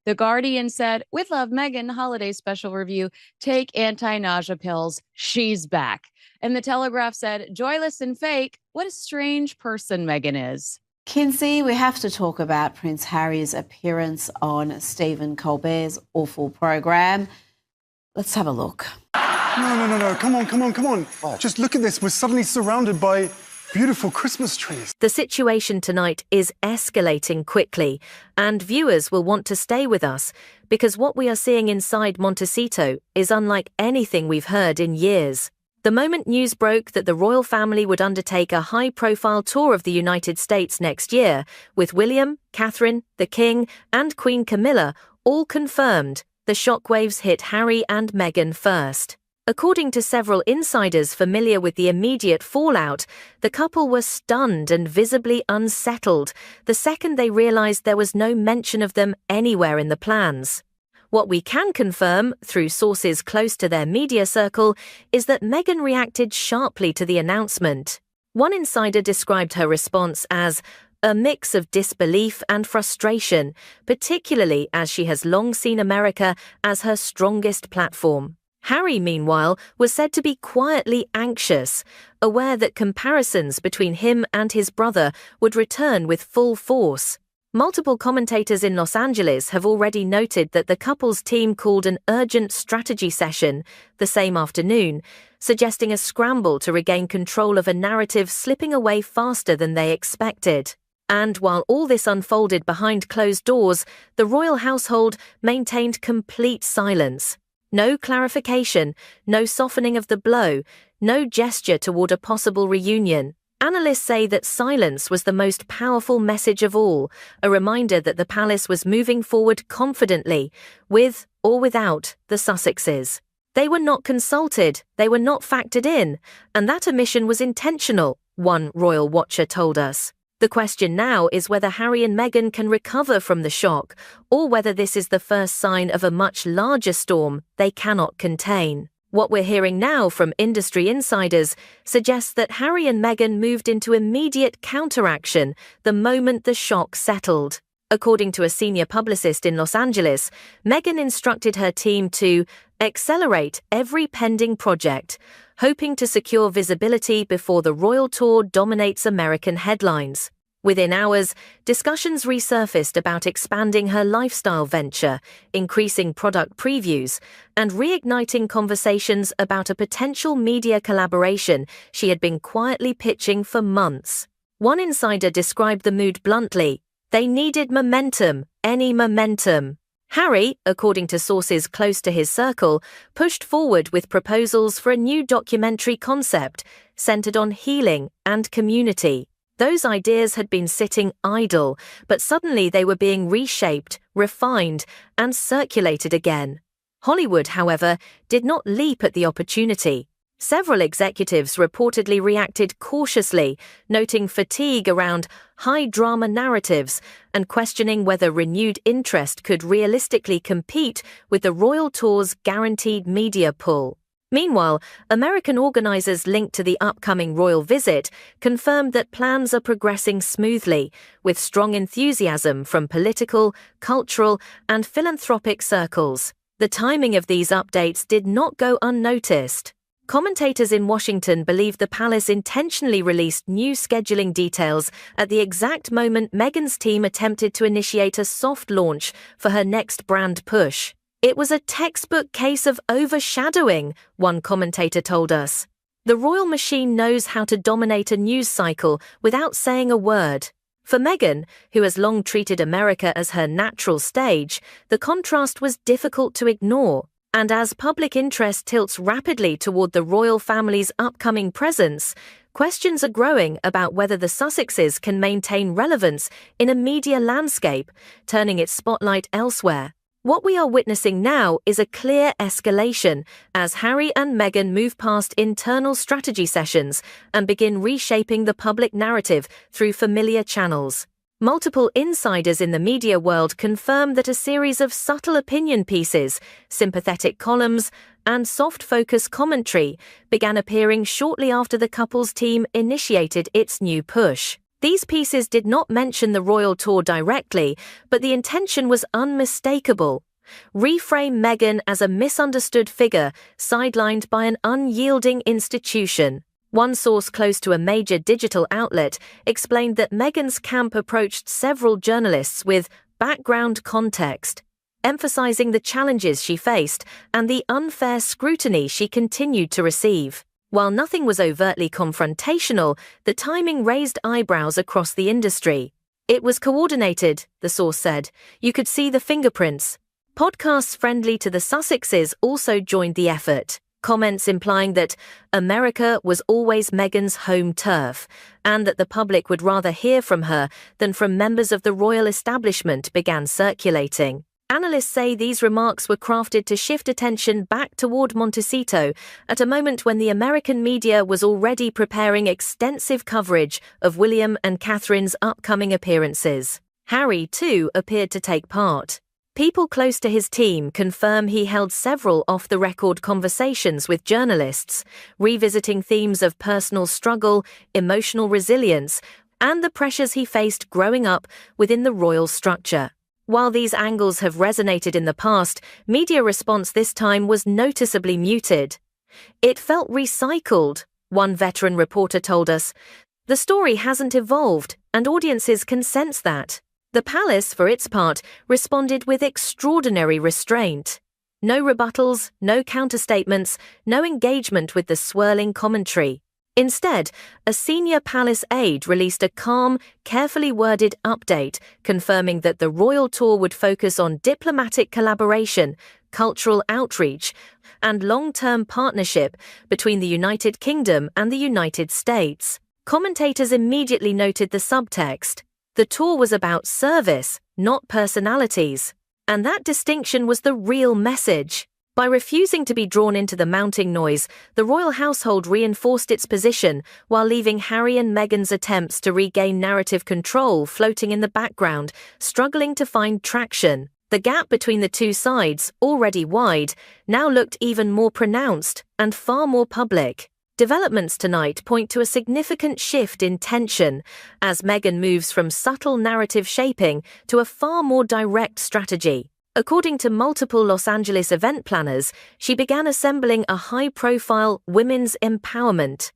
The Guardian said, with Love Meghan holiday special review, take anti-nausea pills. She's back. And The Telegraph said, joyless and fake, what a strange person Meghan is. Kinsey, we have to talk about Prince Harry's appearance on Stephen Colbert's awful program. Let's have a look. No. Come on. What? Just look at this. We're suddenly surrounded by beautiful Christmas trees. The situation tonight is escalating quickly, and viewers will want to stay with us because what we are seeing inside Montecito is unlike anything we've heard in years. The moment news broke that the royal family would undertake a high-profile tour of the United States next year, with William, Catherine, the King, and Queen Camilla all confirmed, the shockwaves hit Harry and Meghan first. According to several insiders familiar with the immediate fallout, the couple were stunned and visibly unsettled the second they realized there was no mention of them anywhere in the plans. What we can confirm, through sources close to their media circle, is that Meghan reacted sharply to the announcement. One insider described her response as a mix of disbelief and frustration, particularly as she has long seen America as her strongest platform. Harry, meanwhile, was said to be quietly anxious, aware that comparisons between him and his brother would return with full force. Multiple commentators in Los Angeles have already noted that the couple's team called an urgent strategy session the same afternoon, suggesting a scramble to regain control of a narrative slipping away faster than they expected. And while all this unfolded behind closed doors, the royal household maintained complete silence. No clarification, no softening of the blow, no gesture toward a possible reunion. Analysts say that silence was the most powerful message of all, a reminder that the palace was moving forward confidently, with or without the Sussexes. They were not consulted, they were not factored in, and that omission was intentional, one royal watcher told us. The question now is whether Harry and Meghan can recover from the shock, or whether this is the first sign of a much larger storm they cannot contain. What we're hearing now from industry insiders suggests that Harry and Meghan moved into immediate counteraction the moment the shock settled. According to a senior publicist in Los Angeles, Meghan instructed her team to accelerate every pending project, hoping to secure visibility before the royal tour dominates American headlines. Within hours, discussions resurfaced about expanding her lifestyle venture, increasing product previews, and reigniting conversations about a potential media collaboration she had been quietly pitching for months. One insider described the mood bluntly: they needed momentum, any momentum. Harry, according to sources close to his circle, pushed forward with proposals for a new documentary concept centered on healing and community. Those ideas had been sitting idle, but suddenly they were being reshaped, refined, and circulated again. Hollywood, however, did not leap at the opportunity. Several executives reportedly reacted cautiously, noting fatigue around high-drama narratives and questioning whether renewed interest could realistically compete with the royal tour's guaranteed media pull. Meanwhile, American organizers linked to the upcoming royal visit confirmed that plans are progressing smoothly, with strong enthusiasm from political, cultural, and philanthropic circles. The timing of these updates did not go unnoticed. Commentators in Washington believe the palace intentionally released new scheduling details at the exact moment Meghan's team attempted to initiate a soft launch for her next brand push. It was a textbook case of overshadowing, one commentator told us. The royal machine knows how to dominate a news cycle without saying a word. For Meghan, who has long treated America as her natural stage, the contrast was difficult to ignore. And as public interest tilts rapidly toward the royal family's upcoming presence, questions are growing about whether the Sussexes can maintain relevance in a media landscape, turning its spotlight elsewhere. What we are witnessing now is a clear escalation as Harry and Meghan move past internal strategy sessions and begin reshaping the public narrative through familiar channels. Multiple insiders in the media world confirm that a series of subtle opinion pieces, sympathetic columns, and soft-focus commentary began appearing shortly after the couple's team initiated its new push. These pieces did not mention the royal tour directly, but the intention was unmistakable. Reframe Meghan as a misunderstood figure, sidelined by an unyielding institution. One source close to a major digital outlet explained that Meghan's camp approached several journalists with background context, emphasizing the challenges she faced and the unfair scrutiny she continued to receive. While nothing was overtly confrontational, the timing raised eyebrows across the industry. It was coordinated, the source said. You could see the fingerprints. Podcasts friendly to the Sussexes also joined the effort, comments implying that America was always Meghan's home turf, and that the public would rather hear from her than from members of the royal establishment began circulating. Analysts say these remarks were crafted to shift attention back toward Montecito at a moment when the American media was already preparing extensive coverage of William and Catherine's upcoming appearances. Harry, too, appeared to take part. People close to his team confirm he held several off-the-record conversations with journalists, revisiting themes of personal struggle, emotional resilience, and the pressures he faced growing up within the royal structure. While these angles have resonated in the past, media response this time was noticeably muted. It felt recycled, one veteran reporter told us. The story hasn't evolved, and audiences can sense that. The palace, for its part, responded with extraordinary restraint. No rebuttals, no counterstatements, no engagement with the swirling commentary. Instead, a senior palace aide released a calm, carefully worded update confirming that the royal tour would focus on diplomatic collaboration, cultural outreach, and long-term partnership between the United Kingdom and the United States. Commentators immediately noted the subtext. The tour was about service, not personalities. And that distinction was the real message. By refusing to be drawn into the mounting noise, the royal household reinforced its position while leaving Harry and Meghan's attempts to regain narrative control floating in the background, struggling to find traction. The gap between the two sides, already wide, now looked even more pronounced and far more public. Developments tonight point to a significant shift in tension as Meghan moves from subtle narrative shaping to a far more direct strategy. According to multiple Los Angeles event planners, she began assembling a high-profile women's empowerment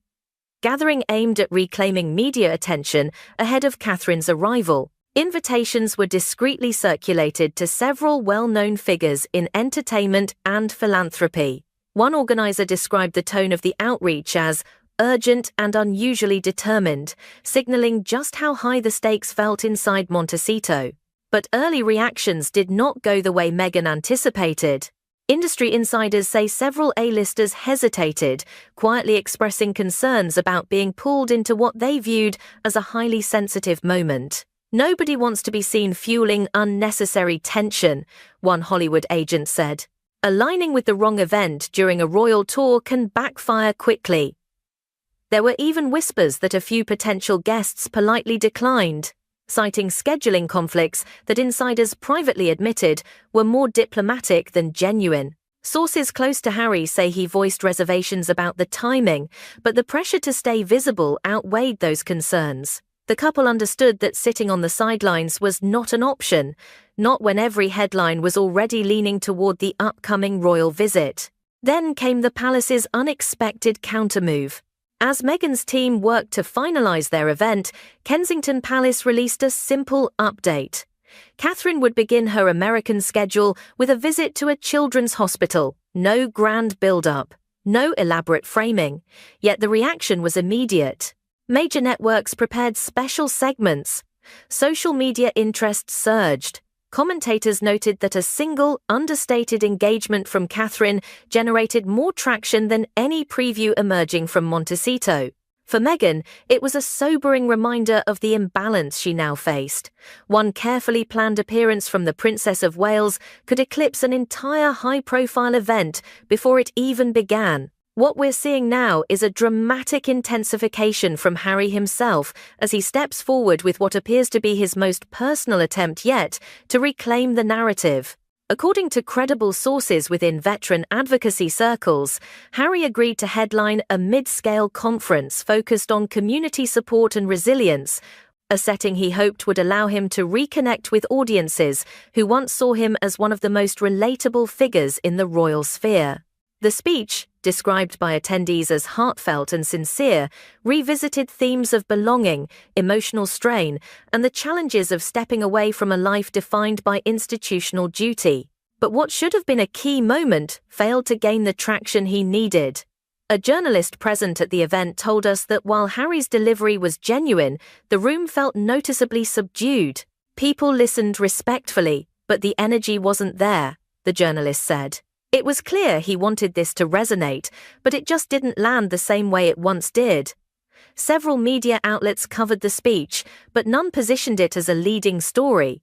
gathering aimed at reclaiming media attention ahead of Catherine's arrival. Invitations were discreetly circulated to several well-known figures in entertainment and philanthropy. One organizer described the tone of the outreach as urgent and unusually determined, signaling just how high the stakes felt inside Montecito. But early reactions did not go the way Meghan anticipated. Industry insiders say several A-listers hesitated, quietly expressing concerns about being pulled into what they viewed as a highly sensitive moment. Nobody wants to be seen fueling unnecessary tension, one Hollywood agent said. Aligning with the wrong event during a royal tour can backfire quickly. There were even whispers that a few potential guests politely declined, citing scheduling conflicts that insiders privately admitted were more diplomatic than genuine. Sources close to Harry say he voiced reservations about the timing, but the pressure to stay visible outweighed those concerns. The couple understood that sitting on the sidelines was not an option, not when every headline was already leaning toward the upcoming royal visit. Then came the palace's unexpected countermove. As Meghan's team worked to finalize their event, Kensington Palace released a simple update. Catherine would begin her American schedule with a visit to a children's hospital. No grand build-up, no elaborate framing. Yet the reaction was immediate. Major networks prepared special segments. Social media interest surged. Commentators noted that a single, understated engagement from Catherine generated more traction than any preview emerging from Montecito. For Meghan, it was a sobering reminder of the imbalance she now faced. One carefully planned appearance from the Princess of Wales could eclipse an entire high-profile event before it even began. What we're seeing now is a dramatic intensification from Harry himself as he steps forward with what appears to be his most personal attempt yet to reclaim the narrative. According to credible sources within veteran advocacy circles, Harry agreed to headline a mid-scale conference focused on community support and resilience, a setting he hoped would allow him to reconnect with audiences who once saw him as one of the most relatable figures in the royal sphere. The speech, described by attendees as heartfelt and sincere, revisited themes of belonging, emotional strain, and the challenges of stepping away from a life defined by institutional duty. But what should have been a key moment failed to gain the traction he needed. A journalist present at the event told us that while Harry's delivery was genuine, the room felt noticeably subdued. People listened respectfully, but the energy wasn't there, the journalist said. It was clear he wanted this to resonate, but it just didn't land the same way it once did. Several media outlets covered the speech, but none positioned it as a leading story.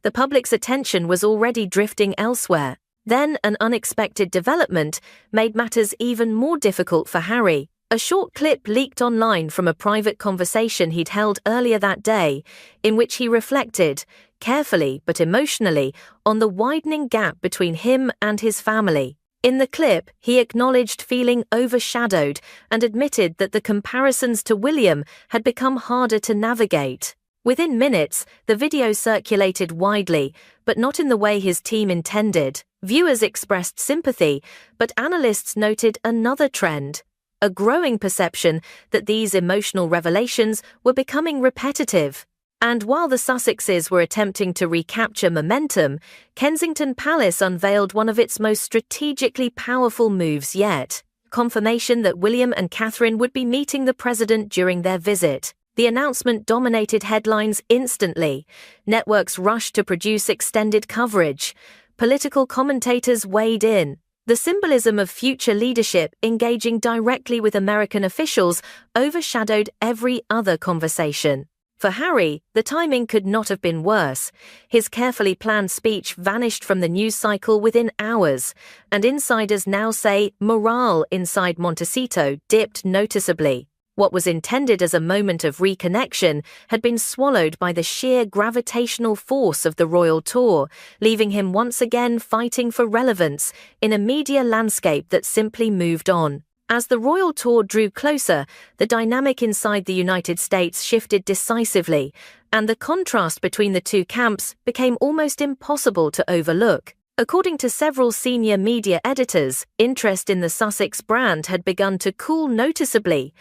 The public's attention was already drifting elsewhere. Then an unexpected development made matters even more difficult for Harry. A short clip leaked online from a private conversation he'd held earlier that day, in which he reflected, carefully but emotionally, on the widening gap between him and his family. In the clip, he acknowledged feeling overshadowed and admitted that the comparisons to William had become harder to navigate. Within minutes, the video circulated widely, but not in the way his team intended. Viewers expressed sympathy, but analysts noted another trend: a growing perception that these emotional revelations were becoming repetitive. And while the Sussexes were attempting to recapture momentum, Kensington Palace unveiled one of its most strategically powerful moves yet: confirmation that William and Catherine would be meeting the president during their visit. The announcement dominated headlines instantly. Networks rushed to produce extended coverage. Political commentators weighed in. The symbolism of future leadership engaging directly with American officials overshadowed every other conversation. For Harry, the timing could not have been worse. His carefully planned speech vanished from the news cycle within hours, and insiders now say morale inside Montecito dipped noticeably. What was intended as a moment of reconnection had been swallowed by the sheer gravitational force of the royal tour, leaving him once again fighting for relevance in a media landscape that simply moved on. As the royal tour drew closer, the dynamic inside the United States shifted decisively, and the contrast between the two camps became almost impossible to overlook. According to several senior media editors, interest in the Sussex brand had begun to cool noticeably,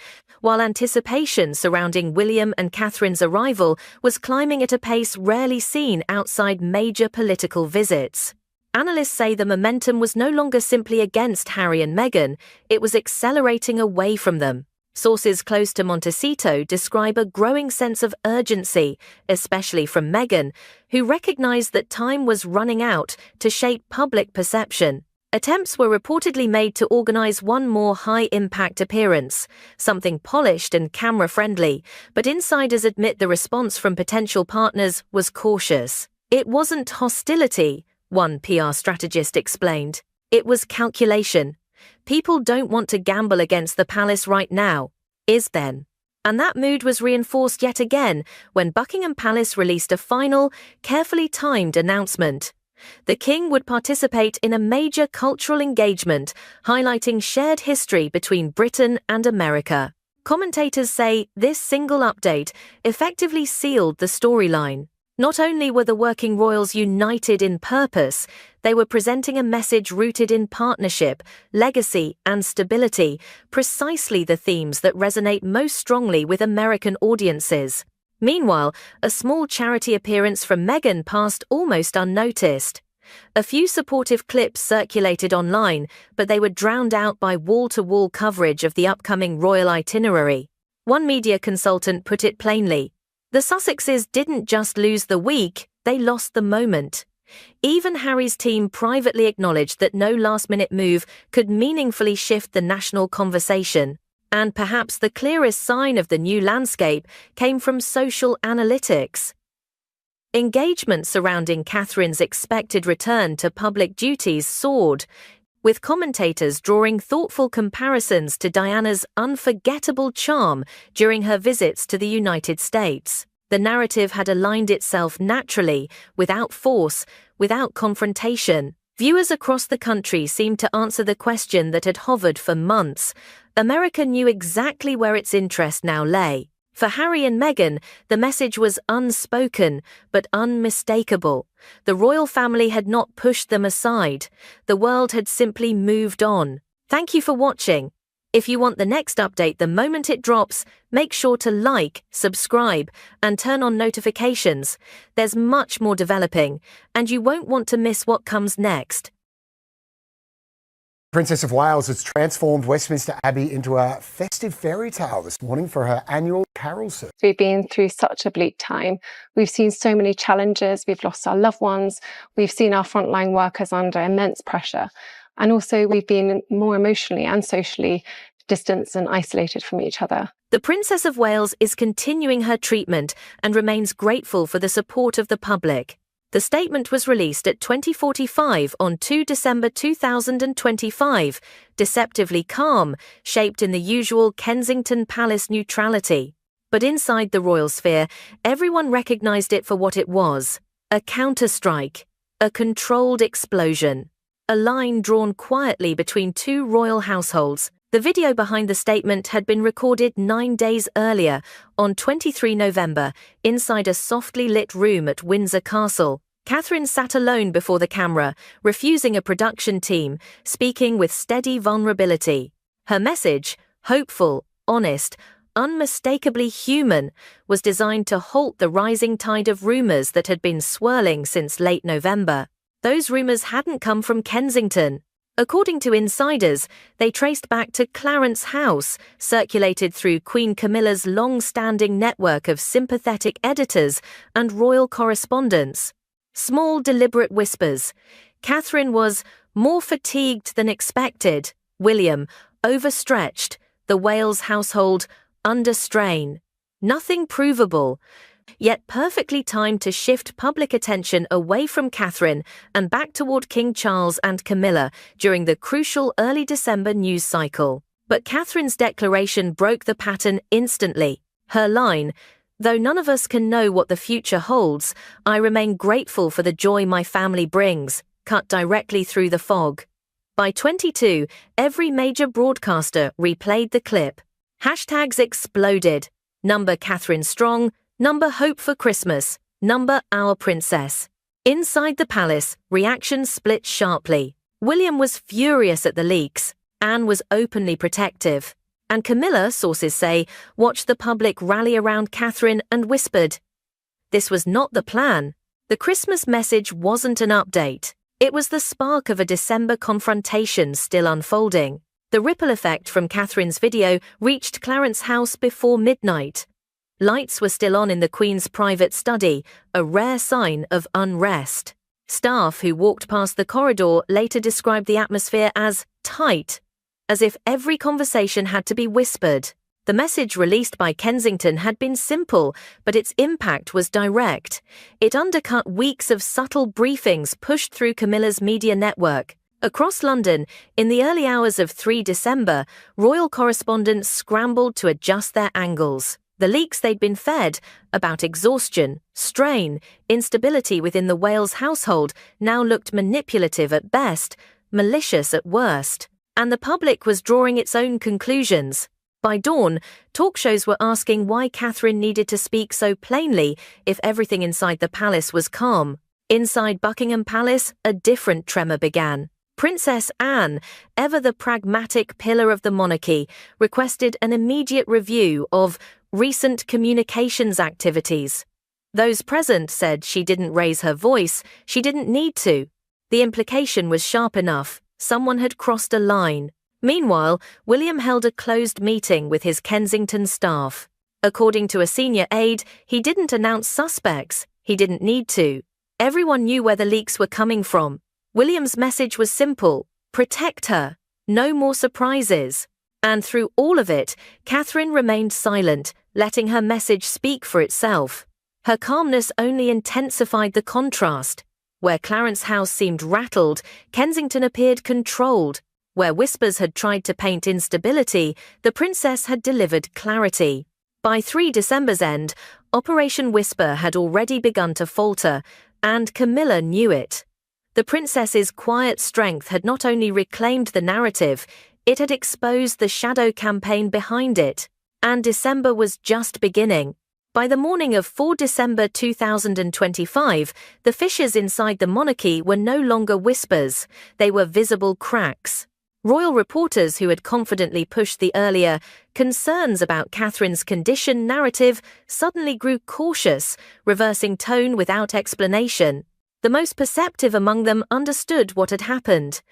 while anticipation surrounding William and Catherine's arrival was climbing at a pace rarely seen outside major political visits. Analysts say the momentum was no longer simply against Harry and Meghan, it was accelerating away from them. Sources close to Montecito describe a growing sense of urgency, especially from Meghan, who recognized that time was running out to shape public perception. Attempts were reportedly made to organize one more high-impact appearance, something polished and camera-friendly, but insiders admit the response from potential partners was cautious. It wasn't hostility, one PR strategist explained. It was calculation. People don't want to gamble against the palace right now, then. And that mood was reinforced yet again when Buckingham Palace released a final, carefully timed announcement. The king would participate in a major cultural engagement, highlighting shared history between Britain and America. Commentators say this single update effectively sealed the storyline. Not only were the working royals united in purpose, they were presenting a message rooted in partnership, legacy, and stability, precisely the themes that resonate most strongly with American audiences. Meanwhile, a small charity appearance from Meghan passed almost unnoticed. A few supportive clips circulated online, but they were drowned out by wall-to-wall coverage of the upcoming royal itinerary. One media consultant put it plainly: the Sussexes didn't just lose the week, they lost the moment. Even Harry's team privately acknowledged that no last-minute move could meaningfully shift the national conversation. And perhaps the clearest sign of the new landscape came from social analytics. Engagement surrounding Catherine's expected return to public duties soared, with commentators drawing thoughtful comparisons to Diana's unforgettable charm during her visits to the United States. The narrative had aligned itself naturally, without force, without confrontation. Viewers across the country seemed to answer the question that had hovered for months. America knew exactly where its interest now lay. For Harry and Meghan, the message was unspoken but unmistakable. The royal family had not pushed them aside. The world had simply moved on. Thank you for watching. If you want the next update the moment it drops, make sure to like, subscribe, and turn on notifications. There's much more developing, and you won't want to miss what comes next. Princess of Wales has transformed Westminster Abbey into a festive fairy tale this morning for her annual carol service. We've been through such a bleak time. We've seen so many challenges. We've lost our loved ones. We've seen our frontline workers under immense pressure. And also we've been more emotionally and socially distanced and isolated from each other. The Princess of Wales is continuing her treatment and remains grateful for the support of the public. The statement was released at 20:45 on 2 December 2025, deceptively calm, shaped in the usual Kensington Palace neutrality. But inside the royal sphere, everyone recognized it for what it was: a counterstrike, a controlled explosion, a line drawn quietly between two royal households. The video behind the statement had been recorded 9 days earlier, on 23 November, inside a softly lit room at Windsor Castle. Catherine sat alone before the camera, refusing a production team, speaking with steady vulnerability. Her message, hopeful, honest, unmistakably human, was designed to halt the rising tide of rumours that had been swirling since late November. Those rumours hadn't come from Kensington. According to insiders, they traced back to Clarence House, circulated through Queen Camilla's long-standing network of sympathetic editors and royal correspondents. Small, deliberate whispers. Catherine was more fatigued than expected. William, overstretched. The Wales household, under strain. Nothing provable, yet perfectly timed to shift public attention away from Catherine and back toward King Charles and Camilla during the crucial early December news cycle. But Catherine's declaration broke the pattern instantly. Her line, "Though none of us can know what the future holds, I remain grateful for the joy my family brings," cut directly through the fog. By 22, every major broadcaster replayed the clip. Hashtags exploded. Number Catherine Strong, number Hope for Christmas, number Our Princess. Inside the palace, reactions split sharply. William was furious at the leaks. Anne was openly protective. And Camilla, sources say, watched the public rally around Catherine and whispered. This was not the plan. The Christmas message wasn't an update. It was the spark of a December confrontation still unfolding. The ripple effect from Catherine's video reached Clarence House before midnight. Lights were still on in the Queen's private study, a rare sign of unrest. Staff who walked past the corridor later described the atmosphere as tight, as if every conversation had to be whispered. The message released by Kensington had been simple, but its impact was direct. It undercut weeks of subtle briefings pushed through Camilla's media network. Across London, in the early hours of 3 December, royal correspondents scrambled to adjust their angles. The leaks they'd been fed about exhaustion, strain, instability within the Wales household now looked manipulative at best, malicious at worst. And the public was drawing its own conclusions. By dawn, talk shows were asking why Catherine needed to speak so plainly if everything inside the palace was calm. Inside Buckingham Palace, a different tremor began. Princess Anne, ever the pragmatic pillar of the monarchy, requested an immediate review of recent communications activities. Those present said she didn't raise her voice, she didn't need to. The implication was sharp enough. Someone had crossed a line. Meanwhile, William held a closed meeting with his Kensington staff. According to a senior aide, he didn't announce suspects. He didn't need to. Everyone knew where the leaks were coming from. William's message was simple: protect her. No more surprises. And through all of it, Catherine remained silent, letting her message speak for itself. Her calmness only intensified the contrast. Where Clarence House seemed rattled, Kensington appeared controlled. Where whispers had tried to paint instability, the princess had delivered clarity. By 3 December's end, Operation Whisper had already begun to falter, and Camilla knew it. The princess's quiet strength had not only reclaimed the narrative, it had exposed the shadow campaign behind it. And December was just beginning. By the morning of 4 December 2025, the fissures inside the monarchy were no longer whispers, they were visible cracks. Royal reporters who had confidently pushed the earlier concerns about Catherine's condition narrative suddenly grew cautious, reversing tone without explanation. The most perceptive among them understood what had happened.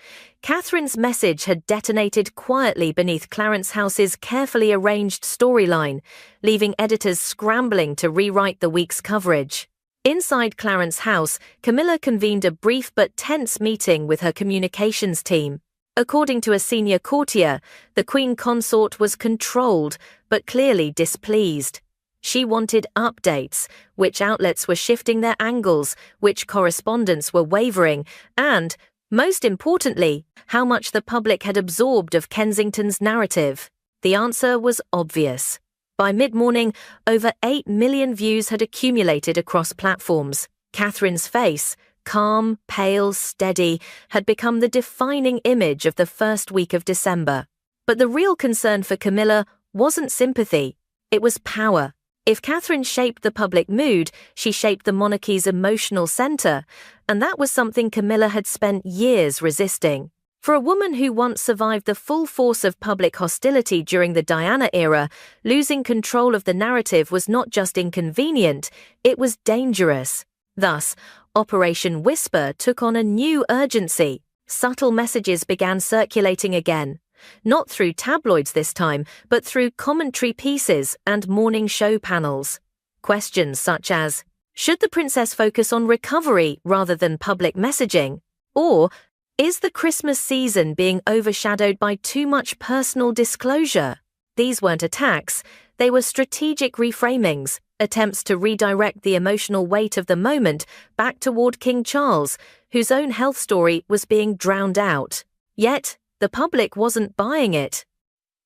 Catherine's message had detonated quietly beneath Clarence House's carefully arranged storyline, leaving editors scrambling to rewrite the week's coverage. Inside Clarence House, Camilla convened a brief but tense meeting with her communications team. According to a senior courtier, the Queen Consort was controlled but clearly displeased. She wanted updates, which outlets were shifting their angles, which correspondents were wavering, and, most importantly, how much the public had absorbed of Kensington's narrative. The answer was obvious. By mid-morning, over 8 million views had accumulated across platforms. Catherine's face, calm, pale, steady, had become the defining image of the first week of December. But the real concern for Camilla wasn't sympathy, it was power. If Catherine shaped the public mood, she shaped the monarchy's emotional centre, and that was something Camilla had spent years resisting. For a woman who once survived the full force of public hostility during the Diana era, losing control of the narrative was not just inconvenient, it was dangerous. Thus, Operation Whisper took on a new urgency. Subtle messages began circulating again. Not through tabloids this time, but through commentary pieces and morning show panels. Questions such as, should the princess focus on recovery rather than public messaging? Or, is the Christmas season being overshadowed by too much personal disclosure? These weren't attacks, they were strategic reframings, attempts to redirect the emotional weight of the moment back toward King Charles, whose own health story was being drowned out. Yet, the public wasn't buying it.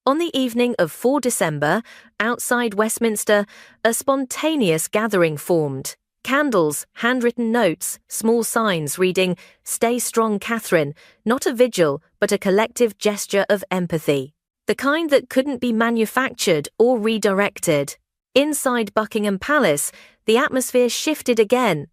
On the evening of 4 December, outside Westminster, a spontaneous gathering formed. Candles, handwritten notes, small signs reading, "Stay strong, Catherine," not a vigil, but a collective gesture of empathy. The kind that couldn't be manufactured or redirected. Inside Buckingham Palace, the atmosphere shifted again.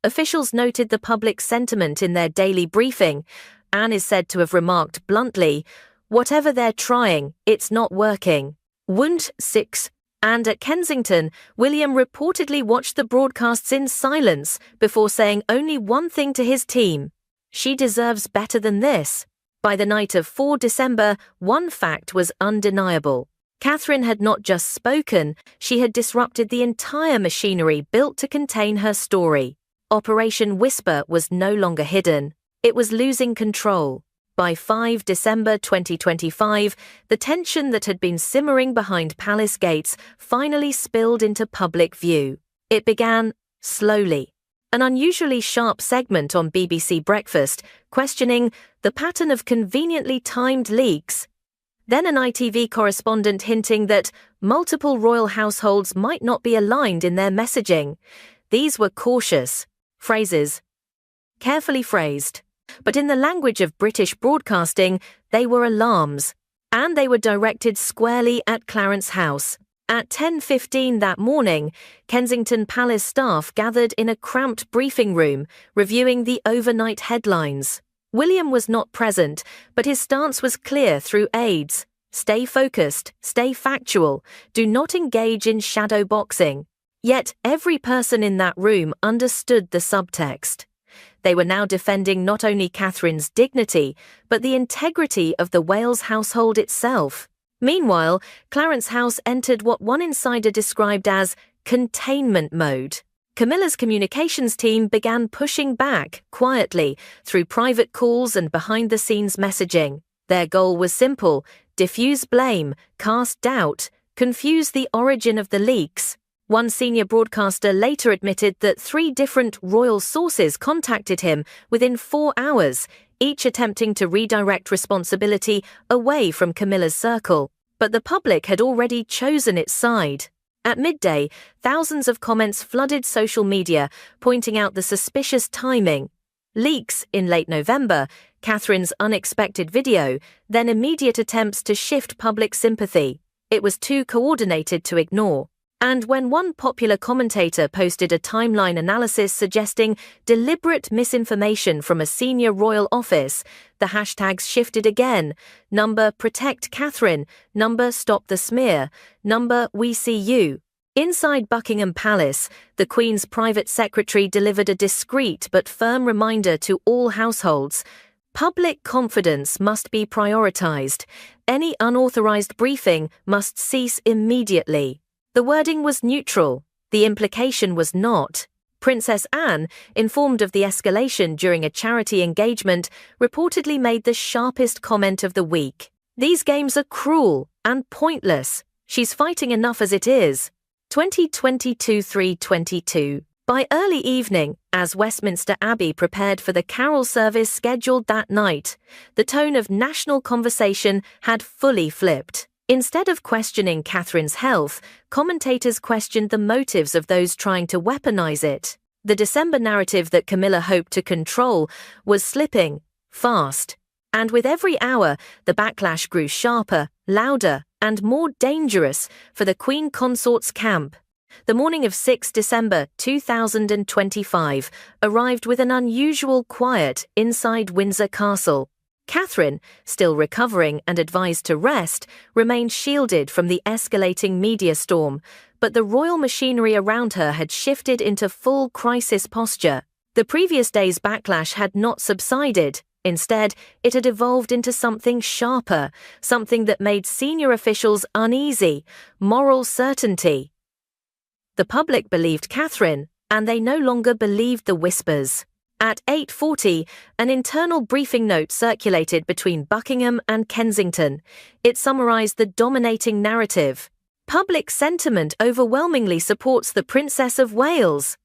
Officials noted the public sentiment in their daily briefing. Anne is said to have remarked bluntly, "Whatever they're trying, it's not working." Wund 6. And at Kensington, William reportedly watched the broadcasts in silence before saying only one thing to his team: "She deserves better than this." By the night of 4 December, one fact was undeniable. Catherine had not just spoken, she had disrupted the entire machinery built to contain her story. Operation Whisper was no longer hidden. It was losing control. By 5 December 2025, the tension that had been simmering behind palace gates finally spilled into public view. It began slowly. An unusually sharp segment on BBC Breakfast questioning the pattern of conveniently timed leaks. Then an ITV correspondent hinting that multiple royal households might not be aligned in their messaging. These were cautious phrases, carefully phrased. But in the language of British broadcasting, they were alarms. And they were directed squarely at Clarence House. At 10:15 that morning, Kensington Palace staff gathered in a cramped briefing room, reviewing the overnight headlines. William was not present, but his stance was clear through aides. Stay focused, stay factual, do not engage in shadow boxing. Yet every person in that room understood the subtext. They were now defending not only Catherine's dignity, but the integrity of the Wales household itself. Meanwhile, Clarence House entered what one insider described as containment mode. Camilla's communications team began pushing back, quietly, through private calls and behind-the-scenes messaging. Their goal was simple: diffuse blame, cast doubt, confuse the origin of the leaks. One senior broadcaster later admitted that 3 different royal sources contacted him within 4 hours, each attempting to redirect responsibility away from Camilla's circle. But the public had already chosen its side. At midday, thousands of comments flooded social media, pointing out the suspicious timing. Leaks in late November, Catherine's unexpected video, then immediate attempts to shift public sympathy. It was too coordinated to ignore. And when one popular commentator posted a timeline analysis suggesting deliberate misinformation from a senior royal office, the hashtags shifted again. Number Protect Catherine, number Stop the Smear, number We See You. Inside Buckingham Palace, the Queen's private secretary delivered a discreet but firm reminder to all households. Public confidence must be prioritised. Any unauthorised briefing must cease immediately. The wording was neutral. The implication was not. Princess Anne, informed of the escalation during a charity engagement, reportedly made the sharpest comment of the week. These games are cruel and pointless. She's fighting enough as it is. 2022-322. By early evening, as Westminster Abbey prepared for the carol service scheduled that night, the tone of national conversation had fully flipped. Instead of questioning Catherine's health, commentators questioned the motives of those trying to weaponize it. The December narrative that Camilla hoped to control was slipping fast. And with every hour, the backlash grew sharper, louder, and more dangerous for the Queen Consort's camp. The morning of 6 December 2025 arrived with an unusual quiet inside Windsor Castle. Catherine, still recovering and advised to rest, remained shielded from the escalating media storm, but the royal machinery around her had shifted into full crisis posture. The previous day's backlash had not subsided. Instead, it had evolved into something sharper, something that made senior officials uneasy: moral certainty. The public believed Catherine, and they no longer believed the whispers. At 8:40, an internal briefing note circulated between Buckingham and Kensington. It summarised the dominating narrative. Public sentiment overwhelmingly supports the Princess of Wales.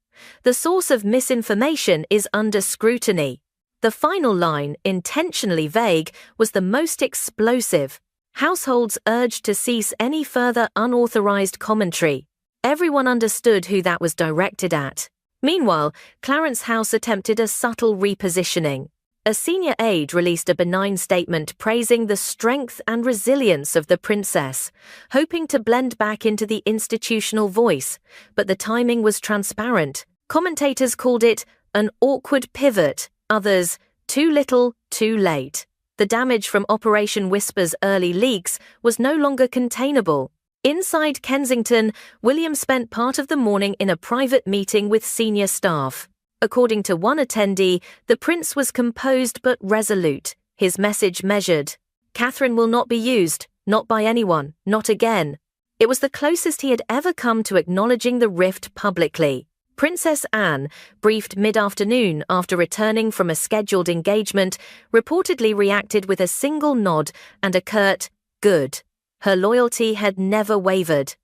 The source of misinformation is under scrutiny. The final line, intentionally vague, was the most explosive. Households urged to cease any further unauthorised commentary. Everyone understood who that was directed at. Meanwhile, Clarence House attempted a subtle repositioning. A senior aide released a benign statement praising the strength and resilience of the princess, hoping to blend back into the institutional voice, but the timing was transparent. Commentators called it an awkward pivot, others, too little, too late. The damage from Operation Whisper's early leaks was no longer containable. Inside Kensington, William spent part of the morning in a private meeting with senior staff. According to one attendee, the prince was composed but resolute, his message measured. Catherine will not be used, not by anyone, not again. It was the closest he had ever come to acknowledging the rift publicly. Princess Anne, briefed mid-afternoon after returning from a scheduled engagement, reportedly reacted with a single nod and a curt, "Good." Her loyalty had never wavered.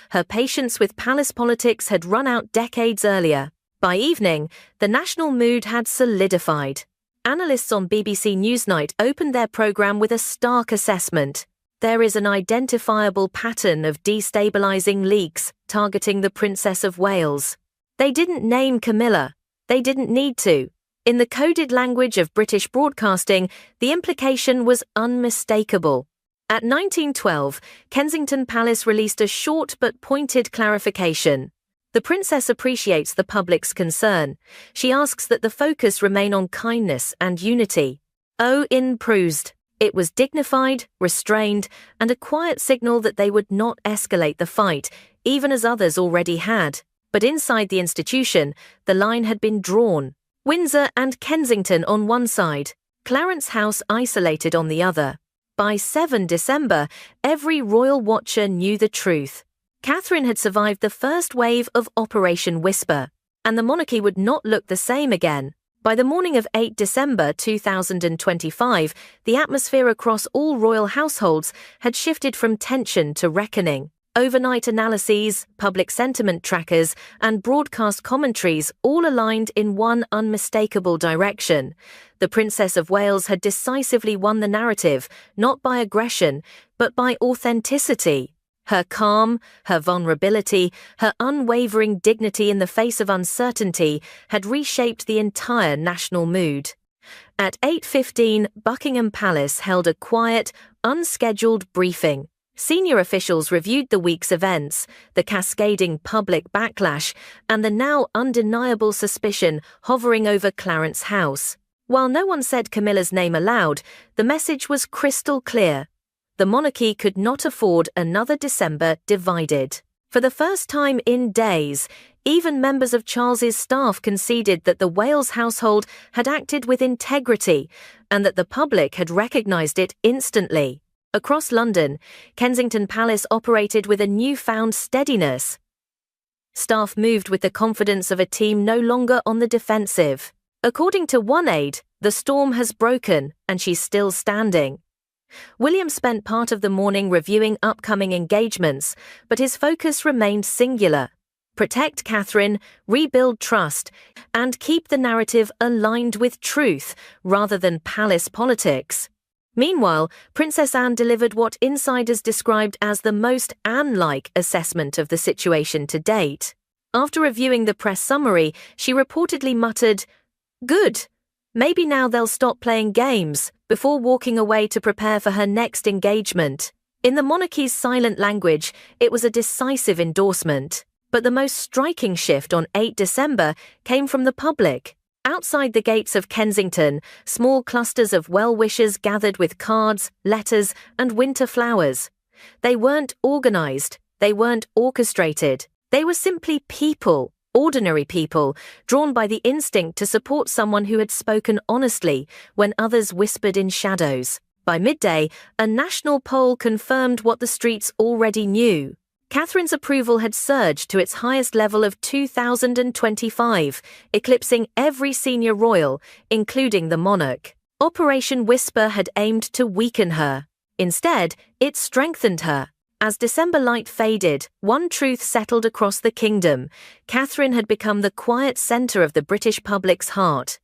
Her patience with palace politics had run out decades earlier. By evening, the national mood had solidified. Analysts on BBC Newsnight opened their programme with a stark assessment. There is an identifiable pattern of destabilising leaks targeting the Princess of Wales. They didn't name Camilla. They didn't need to. In the coded language of British broadcasting, the implication was unmistakable. At 1912, Kensington Palace released a short but pointed clarification. The princess appreciates the public's concern. She asks that the focus remain on kindness and unity. In prosed. It was dignified, restrained, and a quiet signal that they would not escalate the fight, even as others already had. But inside the institution, the line had been drawn. Windsor and Kensington on one side, Clarence House isolated on the other. By 7 December, every royal watcher knew the truth. Catherine had survived the first wave of Operation Whisper, and the monarchy would not look the same again. By the morning of 8 December 2025, the atmosphere across all royal households had shifted from tension to reckoning. Overnight analyses, public sentiment trackers, and broadcast commentaries all aligned in one unmistakable direction. The Princess of Wales had decisively won the narrative, not by aggression, but by authenticity. Her calm, her vulnerability, her unwavering dignity in the face of uncertainty had reshaped the entire national mood. At 8:15, Buckingham Palace held a quiet, unscheduled briefing. Senior officials reviewed the week's events, the cascading public backlash, and the now undeniable suspicion hovering over Clarence's house. While no one said Camilla's name aloud, the message was crystal clear. The monarchy could not afford another December divided. For the first time in days, even members of Charles's staff conceded that the Wales household had acted with integrity and that the public had recognised it instantly. Across London, Kensington Palace operated with a newfound steadiness. Staff moved with the confidence of a team no longer on the defensive. According to one aide, the storm has broken and she's still standing. William spent part of the morning reviewing upcoming engagements, but his focus remained singular. Protect Catherine, rebuild trust, and keep the narrative aligned with truth rather than palace politics. Meanwhile, Princess Anne delivered what insiders described as the most Anne-like assessment of the situation to date. After reviewing the press summary, she reportedly muttered, "Good. Maybe now they'll stop playing games," before walking away to prepare for her next engagement. In the monarchy's silent language, it was a decisive endorsement. But the most striking shift on 8 December came from the public. Outside the gates of Kensington, small clusters of well-wishers gathered with cards, letters, and winter flowers. They weren't organised, they weren't orchestrated. They were simply people, ordinary people, drawn by the instinct to support someone who had spoken honestly when others whispered in shadows. By midday, a national poll confirmed what the streets already knew. Catherine's approval had surged to its highest level of 2,025, eclipsing every senior royal, including the monarch. Operation Whisper had aimed to weaken her. Instead, it strengthened her. As December light faded, one truth settled across the kingdom. Catherine had become the quiet centre of the British public's heart.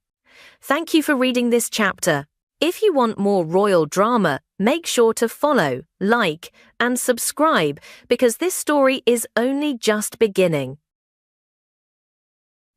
Thank you for reading this chapter. If you want more royal drama, make sure to follow, like, and subscribe because this story is only just beginning.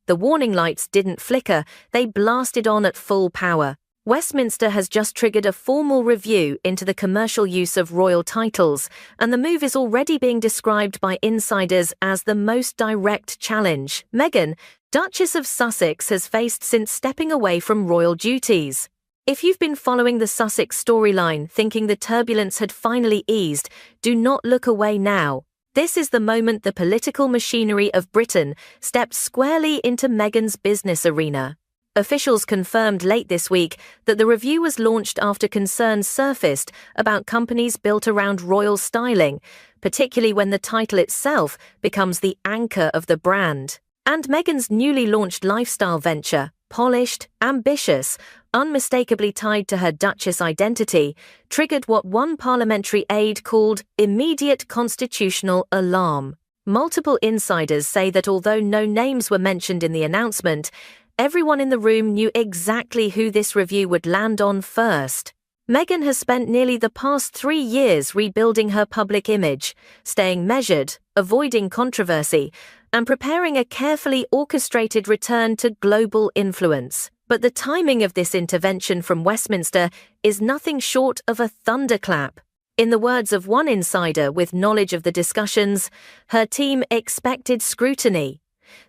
The warning lights didn't flicker, they blasted on at full power. Westminster has just triggered a formal review into the commercial use of royal titles, and the move is already being described by insiders as the most direct challenge Meghan, Duchess of Sussex, has faced since stepping away from royal duties. If you've been following the Sussex storyline thinking the turbulence had finally eased, do not look away now. This is the moment the political machinery of Britain stepped squarely into Meghan's business arena. Officials confirmed late this week that the review was launched after concerns surfaced about companies built around royal styling, particularly when the title itself becomes the anchor of the brand. And Meghan's newly launched lifestyle venture, polished, ambitious, unmistakably tied to her Duchess identity, triggered what one parliamentary aide called immediate constitutional alarm. Multiple insiders say that although no names were mentioned in the announcement, everyone in the room knew exactly who this review would land on first. Meghan has spent nearly the past 3 years rebuilding her public image, staying measured, avoiding controversy, and preparing a carefully orchestrated return to global influence. But the timing of this intervention from Westminster is nothing short of a thunderclap. In the words of one insider with knowledge of the discussions, her team expected scrutiny.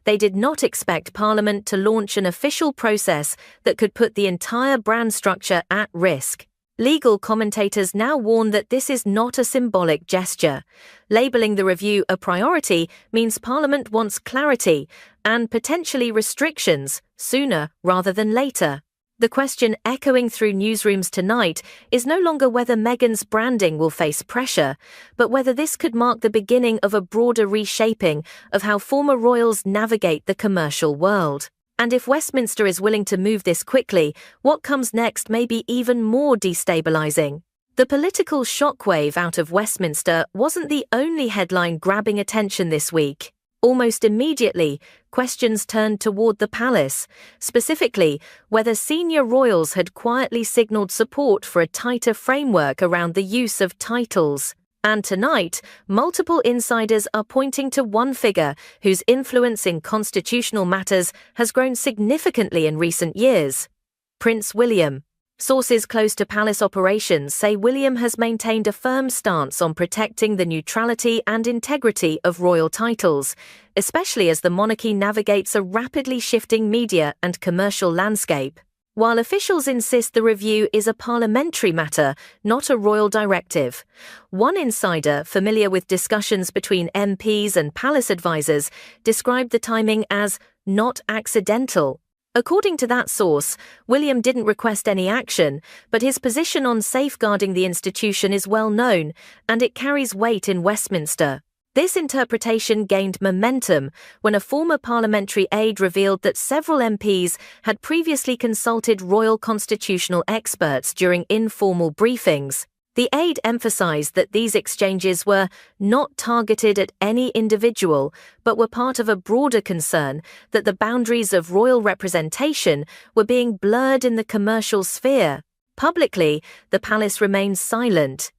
They did not expect Parliament to launch an official process that could put the entire brand structure at risk. Legal commentators now warn that this is not a symbolic gesture. Labelling the review a priority means Parliament wants clarity and potentially restrictions sooner rather than later. The question echoing through newsrooms tonight is no longer whether Meghan's branding will face pressure, but whether this could mark the beginning of a broader reshaping of how former royals navigate the commercial world. And if Westminster is willing to move this quickly, what comes next may be even more destabilizing. The political shockwave out of Westminster wasn't the only headline grabbing attention this week. Almost immediately, questions turned toward the palace, specifically whether senior royals had quietly signalled support for a tighter framework around the use of titles. And tonight, multiple insiders are pointing to one figure whose influence in constitutional matters has grown significantly in recent years: Prince William. Sources close to palace operations say William has maintained a firm stance on protecting the neutrality and integrity of royal titles, especially as the monarchy navigates a rapidly shifting media and commercial landscape. While officials insist the review is a parliamentary matter, not a royal directive. One insider, familiar with discussions between MPs and palace advisors, described the timing as not accidental. According to that source, William didn't request any action, but his position on safeguarding the institution is well known, and it carries weight in Westminster. This interpretation gained momentum when a former parliamentary aide revealed that several MPs had previously consulted royal constitutional experts during informal briefings. The aide emphasized that these exchanges were not targeted at any individual, but were part of a broader concern that the boundaries of royal representation were being blurred in the commercial sphere. Publicly, the palace remains silent.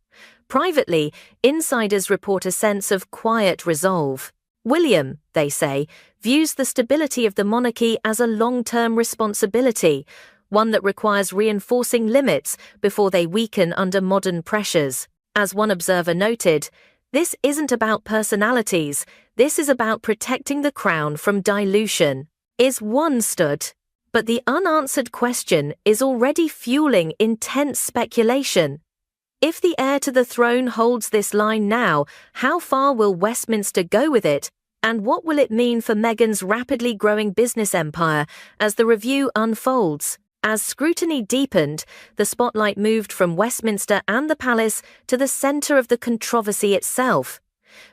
Privately, insiders report a sense of quiet resolve. William, they say, views the stability of the monarchy as a long-term responsibility, one that requires reinforcing limits before they weaken under modern pressures. As one observer noted, this isn't about personalities, this is about protecting the crown from dilution. Is one stood? But the unanswered question is already fueling intense speculation. If the heir to the throne holds this line now, how far will Westminster go with it? And what will it mean for Meghan's rapidly growing business empire as the review unfolds? As scrutiny deepened, the spotlight moved from Westminster and the palace to the centre of the controversy itself.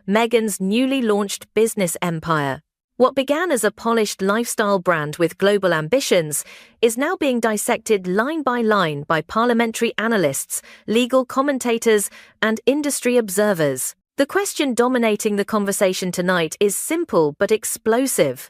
Meghan's newly launched business empire. What began as a polished lifestyle brand with global ambitions is now being dissected line by line by parliamentary analysts, legal commentators, and industry observers. The question dominating the conversation tonight is simple but explosive.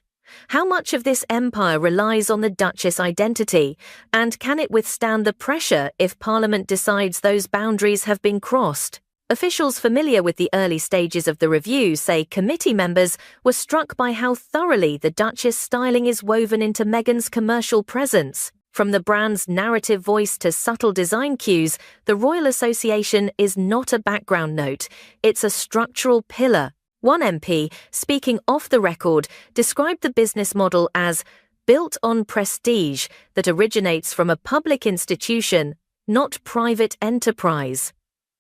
How much of this empire relies on the Duchess identity, and can it withstand the pressure if Parliament decides those boundaries have been crossed? Officials familiar with the early stages of the review say committee members were struck by how thoroughly the Duchess styling is woven into Meghan's commercial presence. From the brand's narrative voice to subtle design cues, the Royal Association is not a background note, it's a structural pillar. One MP, speaking off the record, described the business model as built on prestige that originates from a public institution, not private enterprise.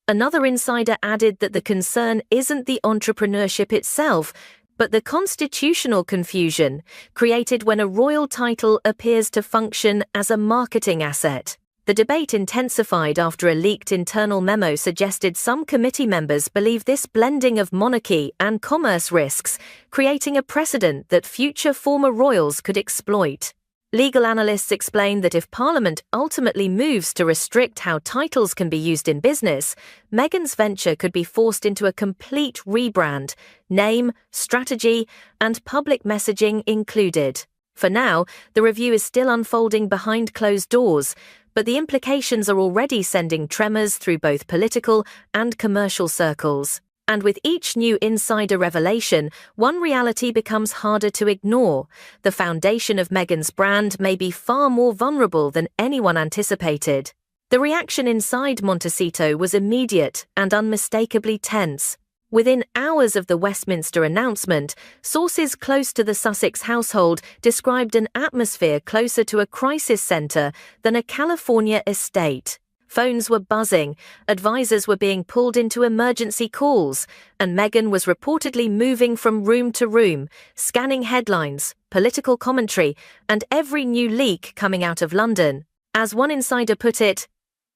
Another insider added that the concern isn't the entrepreneurship itself, but the constitutional confusion created when a royal title appears to function as a marketing asset. The debate intensified after a leaked internal memo suggested some committee members believe this blending of monarchy and commerce risks, creating a precedent that future former royals could exploit. Legal analysts explain that if Parliament ultimately moves to restrict how titles can be used in business, Meghan's venture could be forced into a complete rebrand, name, strategy, and public messaging included. For now, the review is still unfolding behind closed doors, but the implications are already sending tremors through both political and commercial circles. And with each new insider revelation, one reality becomes harder to ignore. The foundation of Meghan's brand may be far more vulnerable than anyone anticipated. The reaction inside Montecito was immediate and unmistakably tense. Within hours of the Westminster announcement, sources close to the Sussex household described an atmosphere closer to a crisis centre than a California estate. Phones were buzzing, advisors were being pulled into emergency calls, and Meghan was reportedly moving from room to room, scanning headlines, political commentary, and every new leak coming out of London. As one insider put it,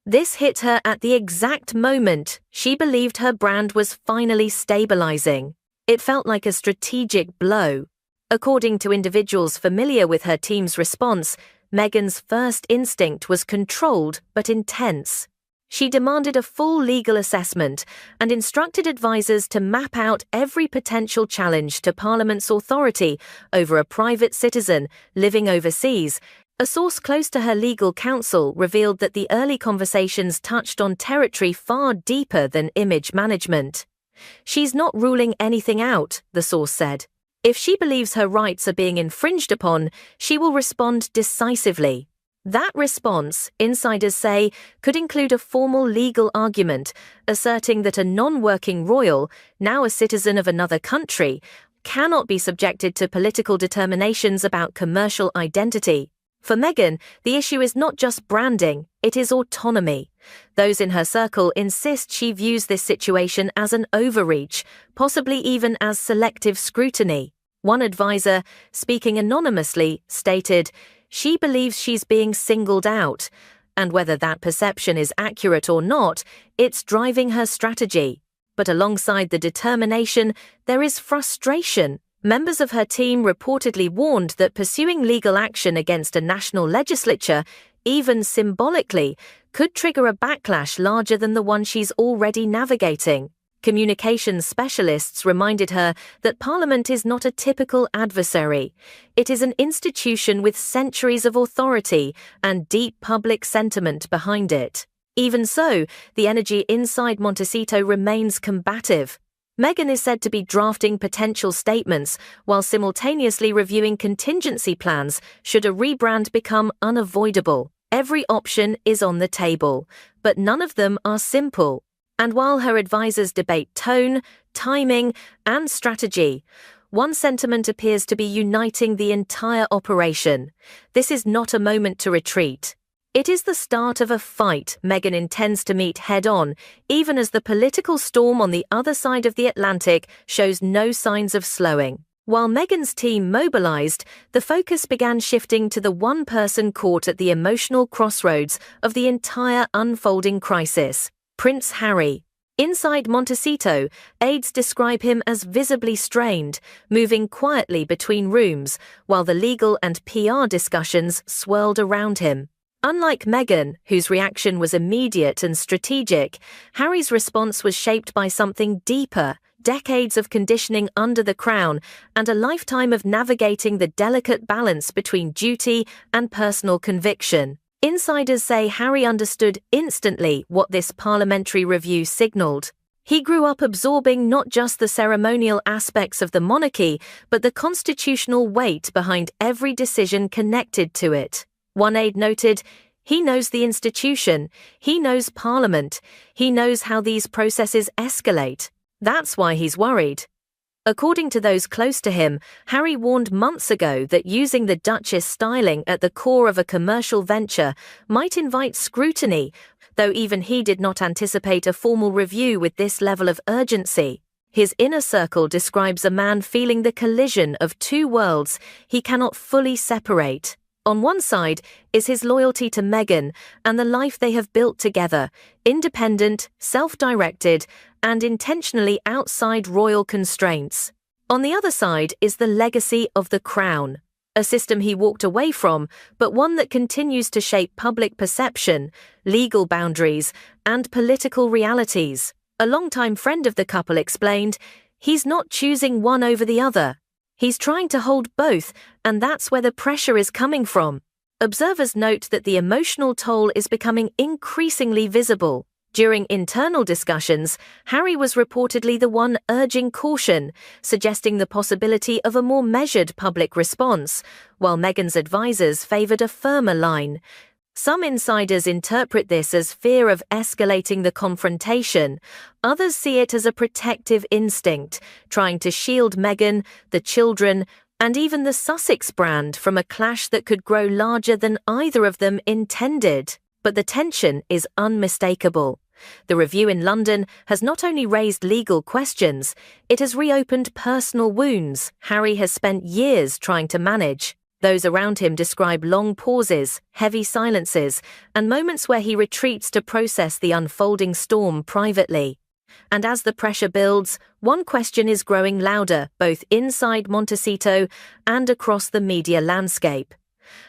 this hit her at the exact moment she believed her brand was finally stabilizing. It felt like a strategic blow. According to individuals familiar with her team's response, Meghan's first instinct was controlled but intense. She demanded a full legal assessment and instructed advisors to map out every potential challenge to Parliament's authority over a private citizen living overseas. A source close to her legal counsel revealed that the early conversations touched on territory far deeper than image management. She's not ruling anything out, the source said. If she believes her rights are being infringed upon, she will respond decisively. That response, insiders say, could include a formal legal argument asserting that a non-working royal, now a citizen of another country, cannot be subjected to political determinations about commercial identity. For Meghan, the issue is not just branding, it is autonomy. Those in her circle insist she views this situation as an overreach, possibly even as selective scrutiny. One advisor, speaking anonymously, stated, "She believes she's being singled out, and whether that perception is accurate or not, it's driving her strategy." But alongside the determination, there is frustration. Members of her team reportedly warned that pursuing legal action against a national legislature, even symbolically, could trigger a backlash larger than the one she's already navigating. Communications specialists reminded her that Parliament is not a typical adversary. It is an institution with centuries of authority and deep public sentiment behind it. Even so, the energy inside Montecito remains combative. Meghan is said to be drafting potential statements while simultaneously reviewing contingency plans should a rebrand become unavoidable. Every option is on the table, but none of them are simple. And while her advisors debate tone, timing, and strategy, one sentiment appears to be uniting the entire operation. This is not a moment to retreat. It is the start of a fight Meghan intends to meet head-on, even as the political storm on the other side of the Atlantic shows no signs of slowing. While Meghan's team mobilized, the focus began shifting to the one person caught at the emotional crossroads of the entire unfolding crisis, Prince Harry. Inside Montecito, aides describe him as visibly strained, moving quietly between rooms, while the legal and PR discussions swirled around him. Unlike Meghan, whose reaction was immediate and strategic, Harry's response was shaped by something deeper, decades of conditioning under the crown, and a lifetime of navigating the delicate balance between duty and personal conviction. Insiders say Harry understood instantly what this parliamentary review signaled. He grew up absorbing not just the ceremonial aspects of the monarchy, but the constitutional weight behind every decision connected to it. One aide noted, "He knows the institution, he knows Parliament, he knows how these processes escalate. That's why he's worried." According to those close to him, Harry warned months ago that using the Duchess styling at the core of a commercial venture might invite scrutiny, though even he did not anticipate a formal review with this level of urgency. His inner circle describes a man feeling the collision of two worlds he cannot fully separate. On one side is his loyalty to Meghan and the life they have built together, independent, self-directed, and intentionally outside royal constraints. On the other side is the legacy of the crown, a system he walked away from, but one that continues to shape public perception, legal boundaries, and political realities. A longtime friend of the couple explained, "He's not choosing one over the other. He's trying to hold both, and that's where the pressure is coming from." Observers note that the emotional toll is becoming increasingly visible. During internal discussions, Harry was reportedly the one urging caution, suggesting the possibility of a more measured public response, while Meghan's advisors favoured a firmer line. Some insiders interpret this as fear of escalating the confrontation. Others see it as a protective instinct, trying to shield Meghan, the children, and even the Sussex brand from a clash that could grow larger than either of them intended. But the tension is unmistakable. The review in London has not only raised legal questions, it has reopened personal wounds Harry has spent years trying to manage. Those around him describe long pauses, heavy silences, and moments where he retreats to process the unfolding storm privately. And as the pressure builds, one question is growing louder, both inside Montecito and across the media landscape.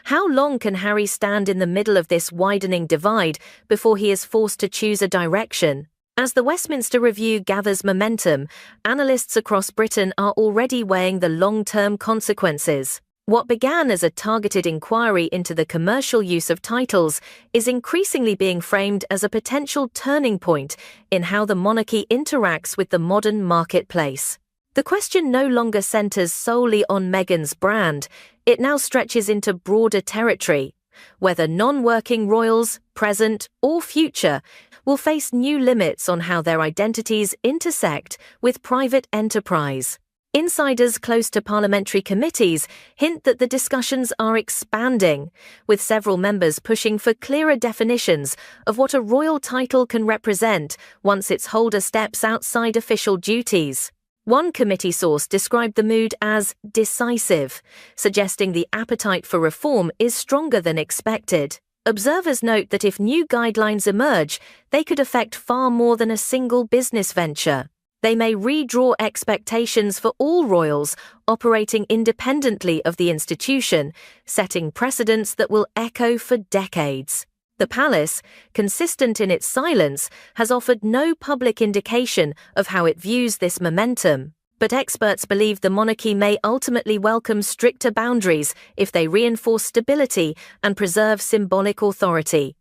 How long can Harry stand in the middle of this widening divide before he is forced to choose a direction? As the Westminster Review gathers momentum, analysts across Britain are already weighing the long-term consequences. What began as a targeted inquiry into the commercial use of titles is increasingly being framed as a potential turning point in how the monarchy interacts with the modern marketplace. The question no longer centres solely on Meghan's brand, it now stretches into broader territory. Whether non-working royals, present or future, will face new limits on how their identities intersect with private enterprise. Insiders close to parliamentary committees hint that the discussions are expanding, with several members pushing for clearer definitions of what a royal title can represent once its holder steps outside official duties. One committee source described the mood as decisive, suggesting the appetite for reform is stronger than expected. Observers note that if new guidelines emerge, they could affect far more than a single business venture. They may redraw expectations for all royals operating independently of the institution, setting precedents that will echo for decades. The palace, consistent in its silence, has offered no public indication of how it views this momentum. But experts believe the monarchy may ultimately welcome stricter boundaries if they reinforce stability and preserve symbolic authority.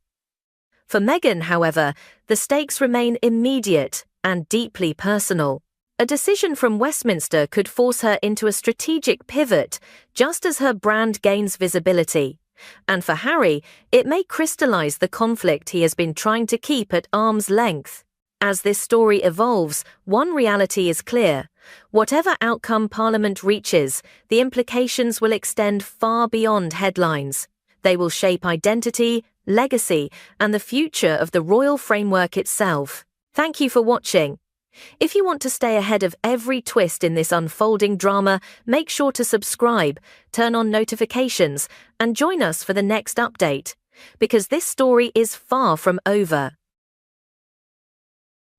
For Meghan, however, the stakes remain immediate and deeply personal. A decision from Westminster could force her into a strategic pivot, just as her brand gains visibility. And for Harry, it may crystallize the conflict he has been trying to keep at arm's length. As this story evolves, one reality is clear. Whatever outcome Parliament reaches, the implications will extend far beyond headlines. They will shape identity, legacy, and the future of the royal framework itself. Thank you for watching. If you want to stay ahead of every twist in this unfolding drama, make sure to subscribe, turn on notifications, and join us for the next update, because this story is far from over.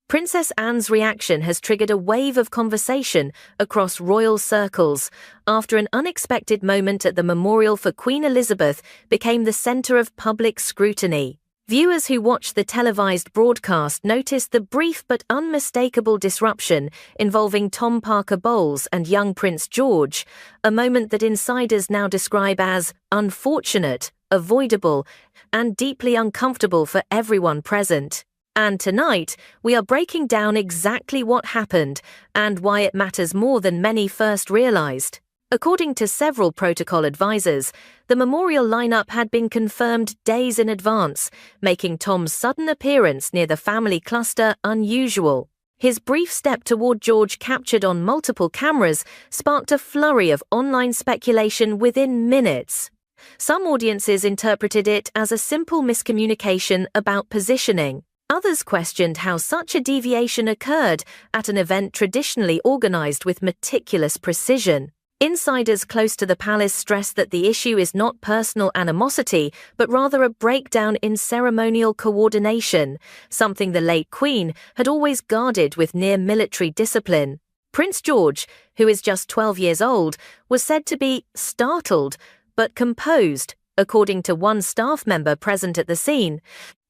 Princess Anne's reaction has triggered a wave of conversation across royal circles after an unexpected moment at the memorial for Queen Elizabeth became the centre of public scrutiny. Viewers who watched the televised broadcast noticed the brief but unmistakable disruption involving Tom Parker Bowles and young Prince George, a moment that insiders now describe as unfortunate, avoidable, and deeply uncomfortable for everyone present. And tonight, we are breaking down exactly what happened and why it matters more than many first realized. According to several protocol advisors, the memorial lineup had been confirmed days in advance, making Tom's sudden appearance near the family cluster unusual. His brief step toward George, captured on multiple cameras, sparked a flurry of online speculation within minutes. Some audiences interpreted it as a simple miscommunication about positioning. Others questioned how such a deviation occurred at an event traditionally organized with meticulous precision. Insiders close to the palace stressed that the issue is not personal animosity, but rather a breakdown in ceremonial coordination, something the late Queen had always guarded with near military discipline. Prince George, who is just 12 years old, was said to be startled, but composed, according to one staff member present at the scene.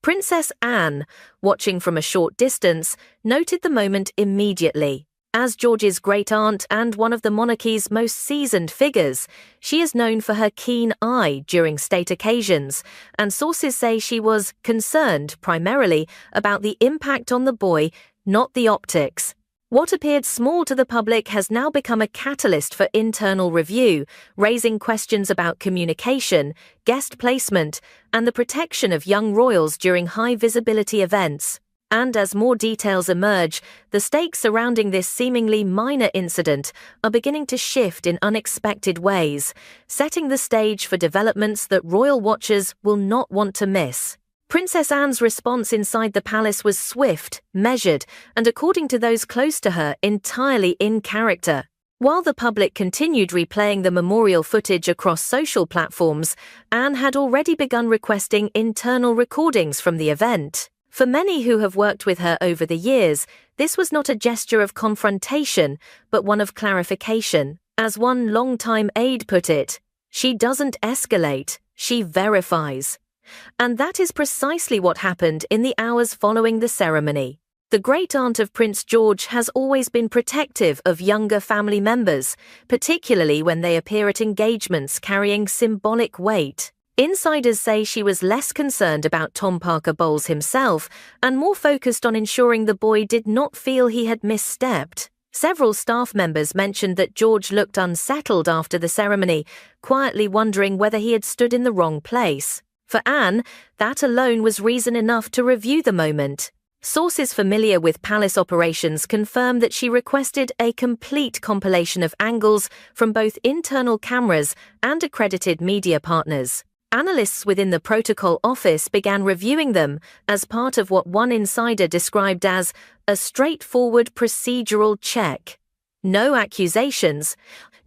Princess Anne, watching from a short distance, noted the moment immediately. As George's great-aunt and one of the monarchy's most seasoned figures, she is known for her keen eye during state occasions, and sources say she was concerned primarily about the impact on the boy, not the optics. What appeared small to the public has now become a catalyst for internal review, raising questions about communication, guest placement, and the protection of young royals during high-visibility events. And as more details emerge, the stakes surrounding this seemingly minor incident are beginning to shift in unexpected ways, setting the stage for developments that royal watchers will not want to miss. Princess Anne's response inside the palace was swift, measured, and according to those close to her, entirely in character. While the public continued replaying the memorial footage across social platforms, Anne had already begun requesting internal recordings from the event. For many who have worked with her over the years, this was not a gesture of confrontation, but one of clarification. As one longtime aide put it, "She doesn't escalate, she verifies." And that is precisely what happened in the hours following the ceremony. The great-aunt of Prince George has always been protective of younger family members, particularly when they appear at engagements carrying symbolic weight. Insiders say she was less concerned about Tom Parker Bowles himself and more focused on ensuring the boy did not feel he had misstepped. Several staff members mentioned that George looked unsettled after the ceremony, quietly wondering whether he had stood in the wrong place. For Anne, that alone was reason enough to review the moment. Sources familiar with palace operations confirm that she requested a complete compilation of angles from both internal cameras and accredited media partners. Analysts within the protocol office began reviewing them as part of what one insider described as a straightforward procedural check. No accusations,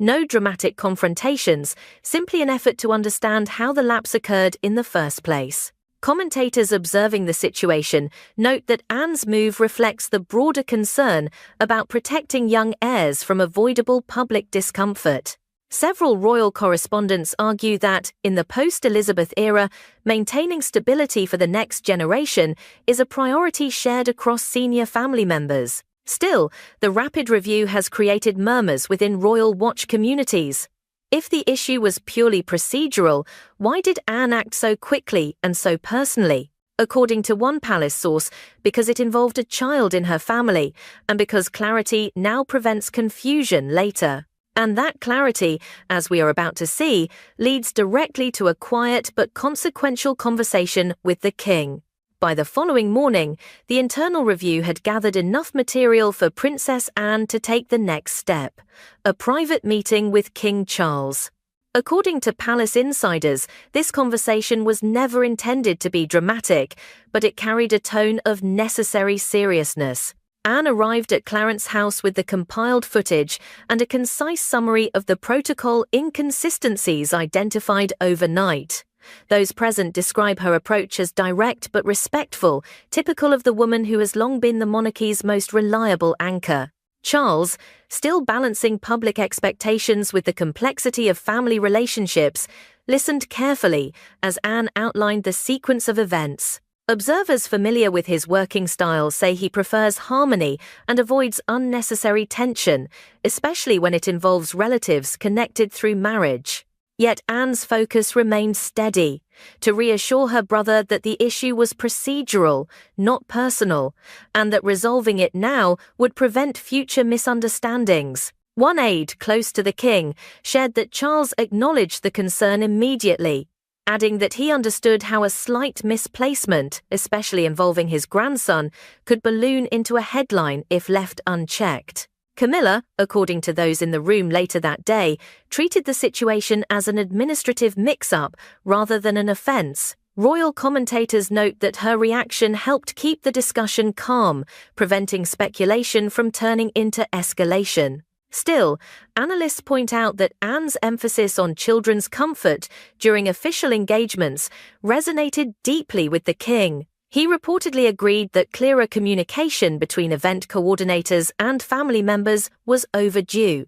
no dramatic confrontations, simply an effort to understand how the lapse occurred in the first place. Commentators observing the situation note that Anne's move reflects the broader concern about protecting young heirs from avoidable public discomfort. Several royal correspondents argue that, in the post-Elizabeth era, maintaining stability for the next generation is a priority shared across senior family members. Still, the rapid review has created murmurs within royal watch communities. If the issue was purely procedural, why did Anne act so quickly and so personally? According to one palace source, because it involved a child in her family, and because clarity now prevents confusion later. And that clarity, as we are about to see, leads directly to a quiet but consequential conversation with the king. By the following morning, the internal review had gathered enough material for Princess Anne to take the next step, a private meeting with King Charles. According to palace insiders, this conversation was never intended to be dramatic, but it carried a tone of necessary seriousness. Anne arrived at Clarence House with the compiled footage and a concise summary of the protocol inconsistencies identified overnight. Those present describe her approach as direct but respectful, typical of the woman who has long been the monarchy's most reliable anchor. Charles, still balancing public expectations with the complexity of family relationships, listened carefully as Anne outlined the sequence of events. Observers familiar with his working style say he prefers harmony and avoids unnecessary tension, especially when it involves relatives connected through marriage. Yet Anne's focus remained steady, to reassure her brother that the issue was procedural, not personal, and that resolving it now would prevent future misunderstandings. One aide close to the king shared that Charles acknowledged the concern immediately, adding that he understood how a slight misplacement, especially involving his grandson, could balloon into a headline if left unchecked. Camilla, according to those in the room later that day, treated the situation as an administrative mix-up rather than an offence. Royal commentators note that her reaction helped keep the discussion calm, preventing speculation from turning into escalation. Still, analysts point out that Anne's emphasis on children's comfort during official engagements resonated deeply with the king. He reportedly agreed that clearer communication between event coordinators and family members was overdue.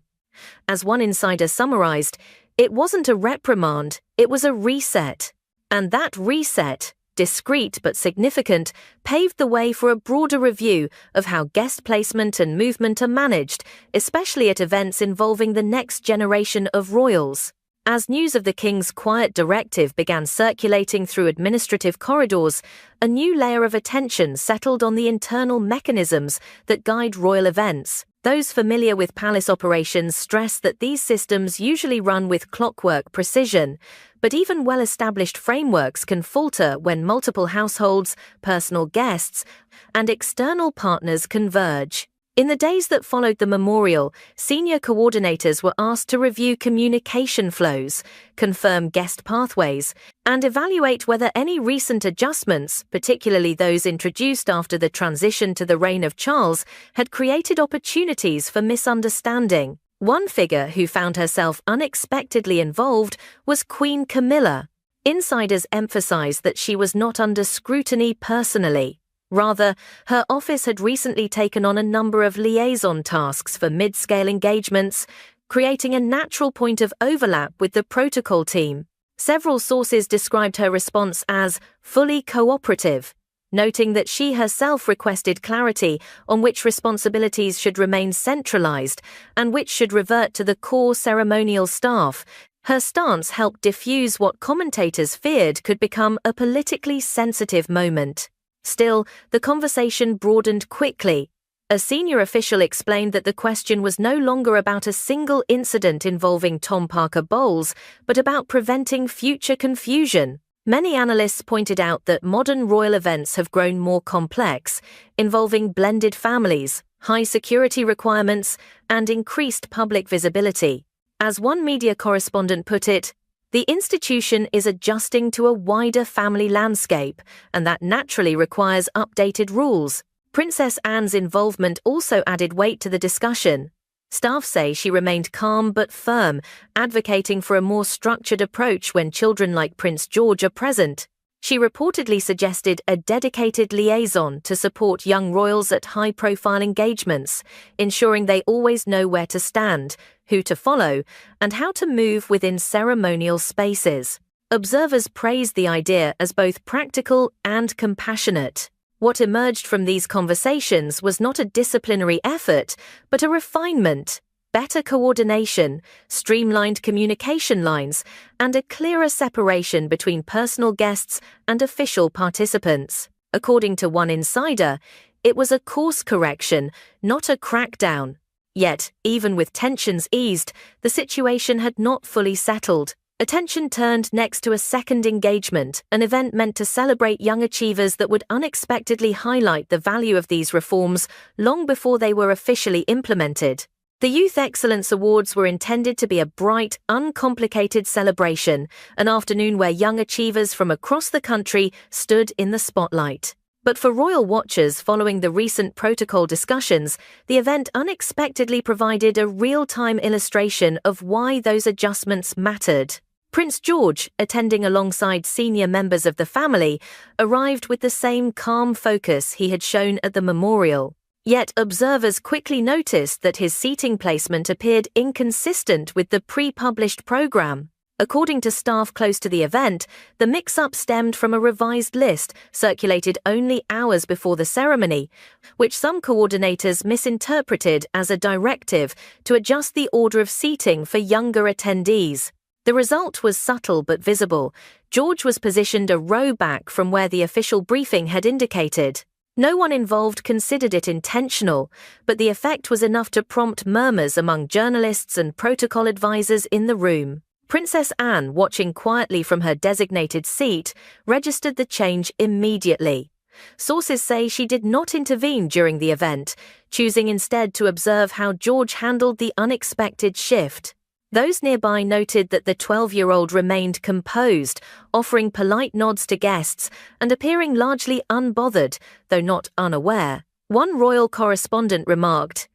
As one insider summarized, it wasn't a reprimand, it was a reset. And that reset, discreet but significant, paved the way for a broader review of how guest placement and movement are managed, especially at events involving the next generation of royals. As news of the king's quiet directive began circulating through administrative corridors, a new layer of attention settled on the internal mechanisms that guide royal events. Those familiar with palace operations stress that these systems usually run with clockwork precision, but even well-established frameworks can falter when multiple households, personal guests, and external partners converge. In the days that followed the memorial, senior coordinators were asked to review communication flows, confirm guest pathways, and evaluate whether any recent adjustments, particularly those introduced after the transition to the reign of Charles, had created opportunities for misunderstanding. One figure who found herself unexpectedly involved was Queen Camilla. Insiders emphasized that she was not under scrutiny personally. Rather, her office had recently taken on a number of liaison tasks for mid-scale engagements, creating a natural point of overlap with the protocol team. Several sources described her response as fully cooperative, noting that she herself requested clarity on which responsibilities should remain centralized and which should revert to the core ceremonial staff. Her stance helped diffuse what commentators feared could become a politically sensitive moment. Still, the conversation broadened quickly. A senior official explained that the question was no longer about a single incident involving Tom Parker Bowles, but about preventing future confusion. Many analysts pointed out that modern royal events have grown more complex, involving blended families, high security requirements, and increased public visibility. As one media correspondent put it, the institution is adjusting to a wider family landscape, and that naturally requires updated rules. Princess Anne's involvement also added weight to the discussion. Staff say she remained calm but firm, advocating for a more structured approach when children like Prince George are present. She reportedly suggested a dedicated liaison to support young royals at high-profile engagements, ensuring they always know where to stand, who to follow, and how to move within ceremonial spaces. Observers praised the idea as both practical and compassionate. What emerged from these conversations was not a disciplinary effort, but a refinement, better coordination, streamlined communication lines, and a clearer separation between personal guests and official participants. According to one insider, it was a course correction, not a crackdown. Yet, even with tensions eased, the situation had not fully settled. Attention turned next to a second engagement, an event meant to celebrate young achievers that would unexpectedly highlight the value of these reforms long before they were officially implemented. The Youth Excellence Awards were intended to be a bright, uncomplicated celebration, an afternoon where young achievers from across the country stood in the spotlight. But for royal watchers following the recent protocol discussions, the event unexpectedly provided a real-time illustration of why those adjustments mattered. Prince George, attending alongside senior members of the family, arrived with the same calm focus he had shown at the memorial. Yet observers quickly noticed that his seating placement appeared inconsistent with the pre-published program. According to staff close to the event, the mix-up stemmed from a revised list circulated only hours before the ceremony, which some coordinators misinterpreted as a directive to adjust the order of seating for younger attendees. The result was subtle but visible. George was positioned a row back from where the official briefing had indicated. No one involved considered it intentional, but the effect was enough to prompt murmurs among journalists and protocol advisors in the room. Princess Anne, watching quietly from her designated seat, registered the change immediately. Sources say she did not intervene during the event, choosing instead to observe how George handled the unexpected shift. Those nearby noted that the 12-year-old remained composed, offering polite nods to guests and appearing largely unbothered, though not unaware. One royal correspondent remarked,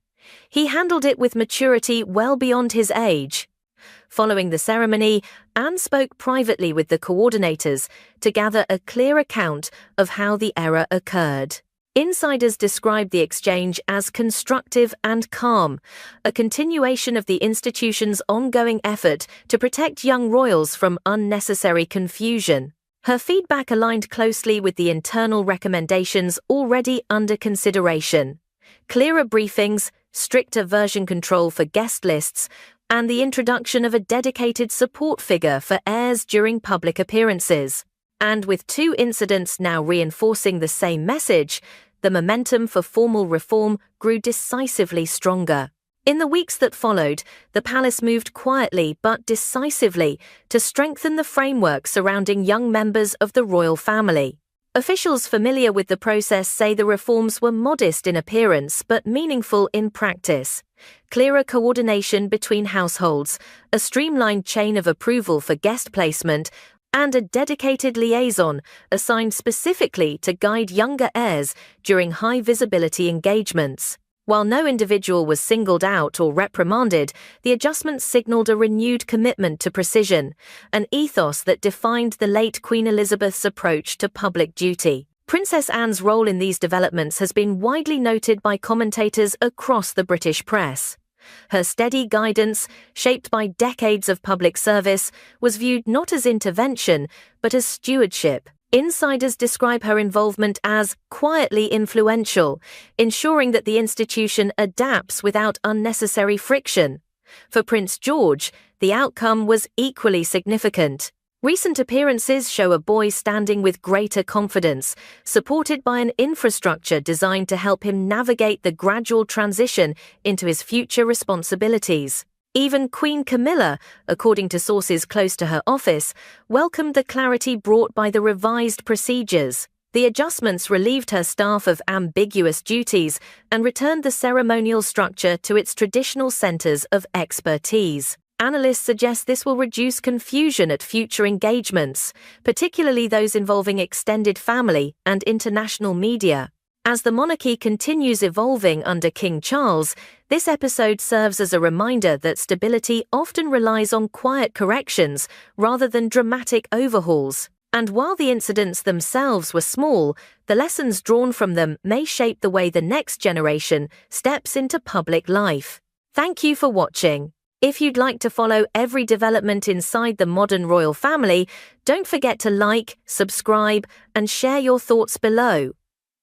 "He handled it with maturity well beyond his age." Following the ceremony, Anne spoke privately with the coordinators to gather a clear account of how the error occurred. Insiders described the exchange as constructive and calm, a continuation of the institution's ongoing effort to protect young royals from unnecessary confusion. Her feedback aligned closely with the internal recommendations already under consideration. Clearer briefings, stricter version control for guest lists, and the introduction of a dedicated support figure for heirs during public appearances. And with two incidents now reinforcing the same message, the momentum for formal reform grew decisively stronger. In the weeks that followed, the palace moved quietly but decisively to strengthen the framework surrounding young members of the royal family. Officials familiar with the process say the reforms were modest in appearance but meaningful in practice. Clearer coordination between households, a streamlined chain of approval for guest placement, and a dedicated liaison assigned specifically to guide younger heirs during high-visibility engagements. While no individual was singled out or reprimanded, the adjustments signaled a renewed commitment to precision, an ethos that defined the late Queen Elizabeth's approach to public duty. Princess Anne's role in these developments has been widely noted by commentators across the British press. Her steady guidance, shaped by decades of public service, was viewed not as intervention, but as stewardship. Insiders describe her involvement as quietly influential, ensuring that the institution adapts without unnecessary friction. For Prince George, the outcome was equally significant. Recent appearances show a boy standing with greater confidence, supported by an infrastructure designed to help him navigate the gradual transition into his future responsibilities. Even Queen Camilla, according to sources close to her office, welcomed the clarity brought by the revised procedures. The adjustments relieved her staff of ambiguous duties and returned the ceremonial structure to its traditional centers of expertise. Analysts suggest this will reduce confusion at future engagements, particularly those involving extended family and international media. As the monarchy continues evolving under King Charles, this episode serves as a reminder that stability often relies on quiet corrections rather than dramatic overhauls. And while the incidents themselves were small, the lessons drawn from them may shape the way the next generation steps into public life. Thank you for watching. If you'd like to follow every development inside the modern royal family, don't forget to like, subscribe, and share your thoughts below.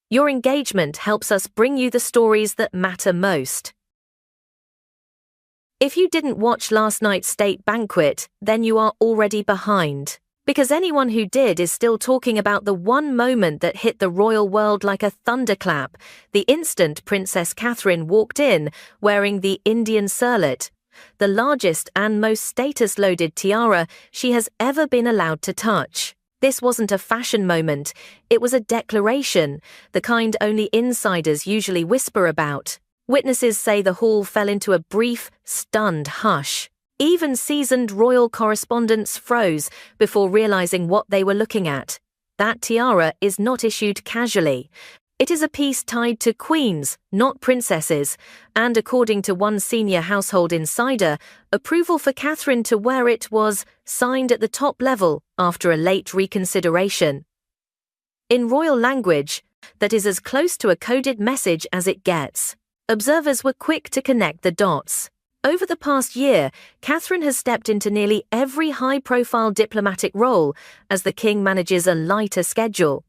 Your engagement helps us bring you the stories that matter most. If you didn't watch last night's state banquet, then you are already behind. Because anyone who did is still talking about the one moment that hit the royal world like a thunderclap, the instant Princess Catherine walked in wearing the Indian surlet, the largest and most status-loaded tiara she has ever been allowed to touch. This wasn't a fashion moment, it was a declaration, the kind only insiders usually whisper about. Witnesses say the hall fell into a brief, stunned hush. Even seasoned royal correspondents froze before realizing what they were looking at. That tiara is not issued casually. It is a piece tied to queens, not princesses, and according to one senior household insider, approval for Catherine to wear it was signed at the top level after a late reconsideration. In royal language, that is as close to a coded message as it gets. Observers were quick to connect the dots. Over the past year, Catherine has stepped into nearly every high-profile diplomatic role as the king manages a lighter schedule.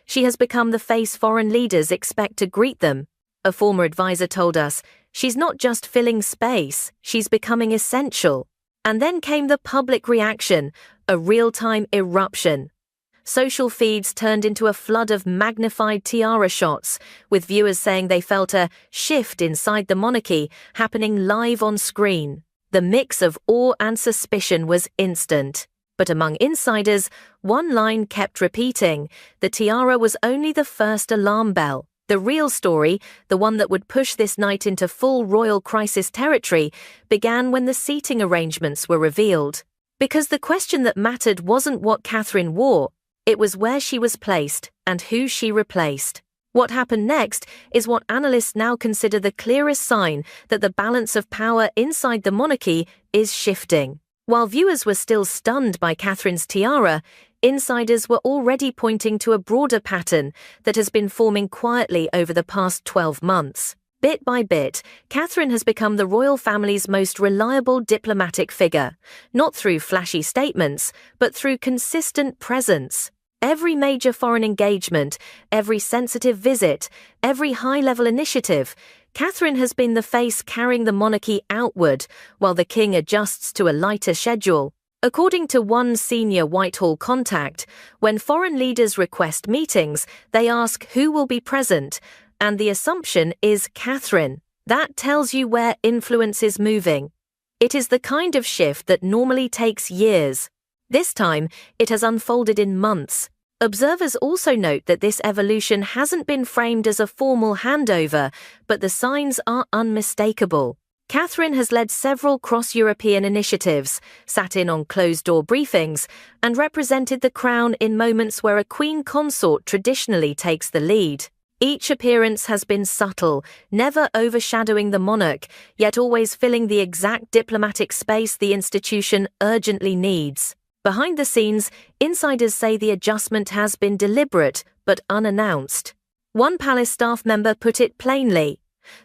She has become the face foreign leaders expect to greet them. A former advisor told us, she's not just filling space, she's becoming essential. And then came the public reaction, a real-time eruption. Social feeds turned into a flood of magnified tiara shots, with viewers saying they felt a shift inside the monarchy happening live on screen. The mix of awe and suspicion was instant. But among insiders, one line kept repeating: the tiara was only the first alarm bell. The real story, the one that would push this night into full royal crisis territory, began when the seating arrangements were revealed. Because the question that mattered wasn't what Catherine wore, it was where she was placed and who she replaced. What happened next is what analysts now consider the clearest sign that the balance of power inside the monarchy is shifting. While viewers were still stunned by Catherine's tiara, insiders were already pointing to a broader pattern that has been forming quietly over the past 12 months. Bit by bit, Catherine has become the royal family's most reliable diplomatic figure, not through flashy statements, but through consistent presence. Every major foreign engagement, every sensitive visit, every high-level initiative, Catherine has been the face carrying the monarchy outward, while the king adjusts to a lighter schedule. According to one senior Whitehall contact, when foreign leaders request meetings, they ask who will be present, and the assumption is Catherine. That tells you where influence is moving. It is the kind of shift that normally takes years. This time, it has unfolded in months. Observers also note that this evolution hasn't been framed as a formal handover, but the signs are unmistakable. Catherine has led several cross-European initiatives, sat in on closed-door briefings, and represented the crown in moments where a queen consort traditionally takes the lead. Each appearance has been subtle, never overshadowing the monarch, yet always filling the exact diplomatic space the institution urgently needs. Behind the scenes, insiders say the adjustment has been deliberate but unannounced. One palace staff member put it plainly: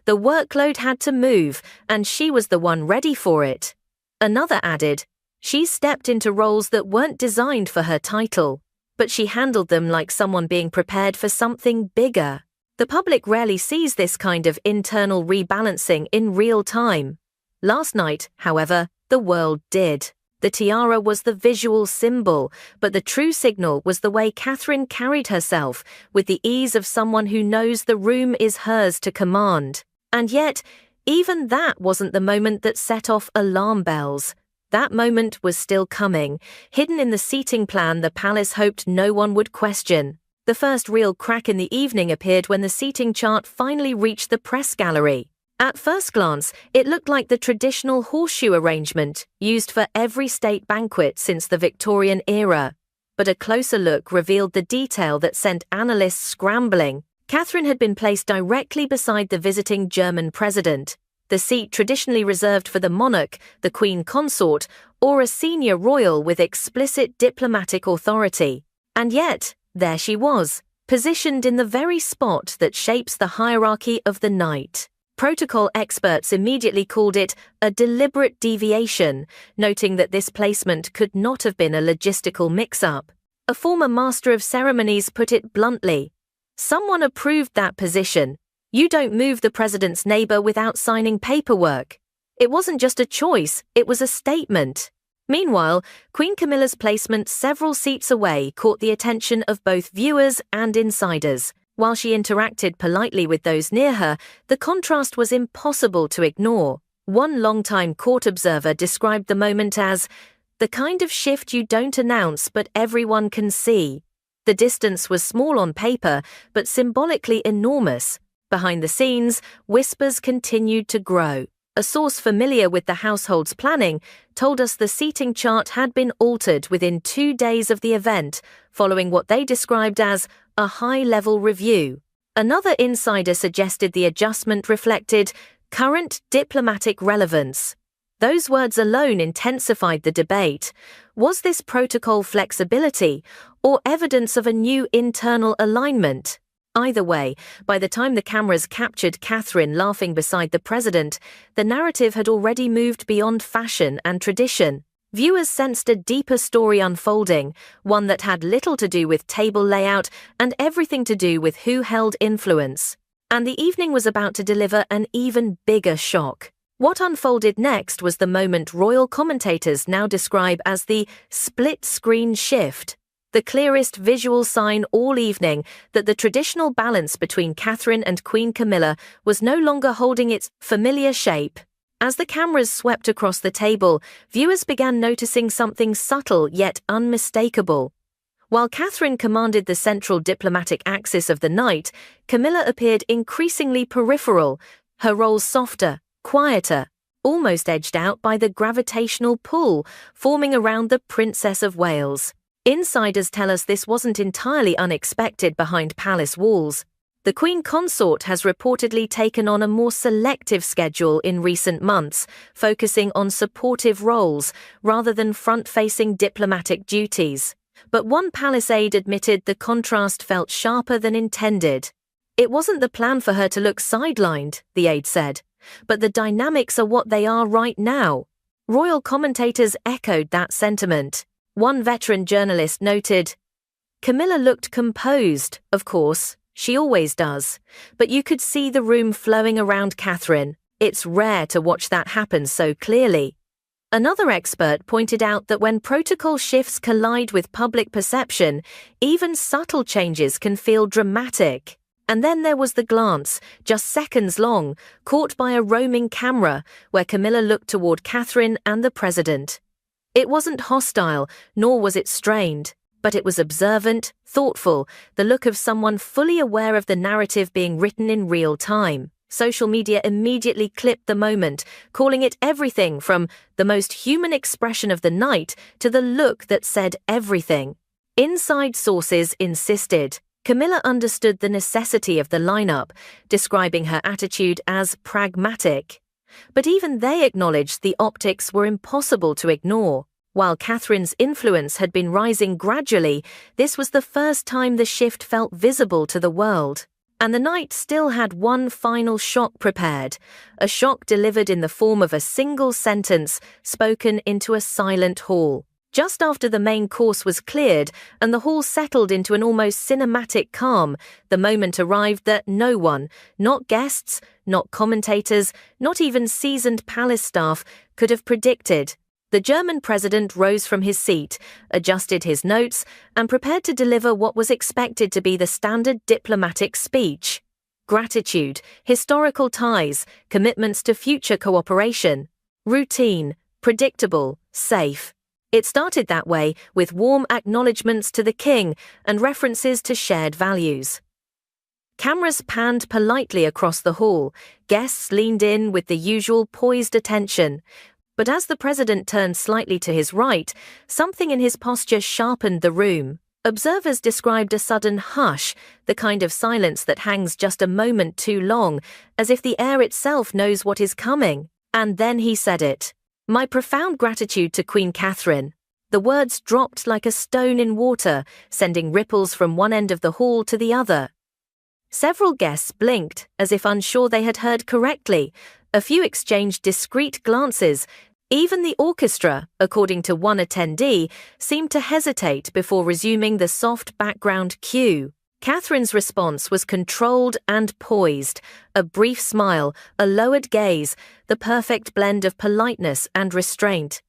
the workload had to move, and she was the one ready for it. Another added, she stepped into roles that weren't designed for her title, but she handled them like someone being prepared for something bigger. The public rarely sees this kind of internal rebalancing in real time. Last night, however, the world did. The tiara was the visual symbol, but the true signal was the way Catherine carried herself, with the ease of someone who knows the room is hers to command. And yet, even that wasn't the moment that set off alarm bells. That moment was still coming, hidden in the seating plan the palace hoped no one would question. The first real crack in the evening appeared when the seating chart finally reached the press gallery. At first glance, it looked like the traditional horseshoe arrangement used for every state banquet since the Victorian era. But a closer look revealed the detail that sent analysts scrambling. Catherine had been placed directly beside the visiting German president, the seat traditionally reserved for the monarch, the Queen Consort, or a senior royal with explicit diplomatic authority. And yet, there she was, positioned in the very spot that shapes the hierarchy of the night. Protocol experts immediately called it a deliberate deviation, noting that this placement could not have been a logistical mix-up. A former master of ceremonies put it bluntly. Someone approved that position. You don't move the president's neighbor without signing paperwork. It wasn't just a choice, it was a statement. Meanwhile, Queen Camilla's placement several seats away caught the attention of both viewers and insiders. While she interacted politely with those near her, the contrast was impossible to ignore. One longtime court observer described the moment as the kind of shift you don't announce but everyone can see. The distance was small on paper, but symbolically enormous. Behind the scenes, whispers continued to grow. A source familiar with the household's planning told us the seating chart had been altered within 2 days of the event, following what they described as a high-level review. Another insider suggested the adjustment reflected current diplomatic relevance. Those words alone intensified the debate. Was this protocol flexibility or evidence of a new internal alignment? Either way, by the time the cameras captured Catherine laughing beside the president, the narrative had already moved beyond fashion and tradition. Viewers sensed a deeper story unfolding, one that had little to do with table layout and everything to do with who held influence. And the evening was about to deliver an even bigger shock. What unfolded next was the moment royal commentators now describe as the split-screen shift. The clearest visual sign all evening that the traditional balance between Catherine and Queen Camilla was no longer holding its familiar shape. As the cameras swept across the table, viewers began noticing something subtle yet unmistakable. While Catherine commanded the central diplomatic axis of the night, Camilla appeared increasingly peripheral, her role softer, quieter, almost edged out by the gravitational pull forming around the Princess of Wales. Insiders tell us this wasn't entirely unexpected behind palace walls. The Queen Consort has reportedly taken on a more selective schedule in recent months, focusing on supportive roles rather than front-facing diplomatic duties. But one palace aide admitted the contrast felt sharper than intended. It wasn't the plan for her to look sidelined, the aide said, but the dynamics are what they are right now. Royal commentators echoed that sentiment. One veteran journalist noted, Camilla looked composed, of course, she always does, but you could see the room flowing around Catherine. It's rare to watch that happen so clearly. Another expert pointed out that when protocol shifts collide with public perception, even subtle changes can feel dramatic. And then there was the glance, just seconds long, caught by a roaming camera, where Camilla looked toward Catherine and the president. It wasn't hostile, nor was it strained, but it was observant, thoughtful, the look of someone fully aware of the narrative being written in real time. Social media immediately clipped the moment, calling it everything from the most human expression of the night to the look that said everything. Inside sources insisted Camilla understood the necessity of the lineup, describing her attitude as pragmatic. But even they acknowledged the optics were impossible to ignore. While Catherine's influence had been rising gradually, this was the first time the shift felt visible to the world. And the night still had one final shock prepared, a shock delivered in the form of a single sentence spoken into a silent hall. Just after the main course was cleared and the hall settled into an almost cinematic calm, the moment arrived that no one, not guests, not commentators, not even seasoned palace staff, could have predicted. The German president rose from his seat, adjusted his notes, and prepared to deliver what was expected to be the standard diplomatic speech. gratitude, historical ties, commitments to future cooperation. Routine, predictable, safe. It started that way, with warm acknowledgements to the king and references to shared values. Cameras panned politely across the hall. Guests leaned in with the usual poised attention. But as the president turned slightly to his right, something in his posture sharpened the room. Observers described a sudden hush, the kind of silence that hangs just a moment too long, as if the air itself knows what is coming. And then he said it. "My profound gratitude to Queen Catherine." The words dropped like a stone in water, sending ripples from one end of the hall to the other. Several guests blinked, as if unsure they had heard correctly. A few exchanged discreet glances. Even the orchestra, according to one attendee, seemed to hesitate before resuming the soft background cue. Catherine's response was controlled and poised. A brief smile, a lowered gaze, the perfect blend of politeness and restraint.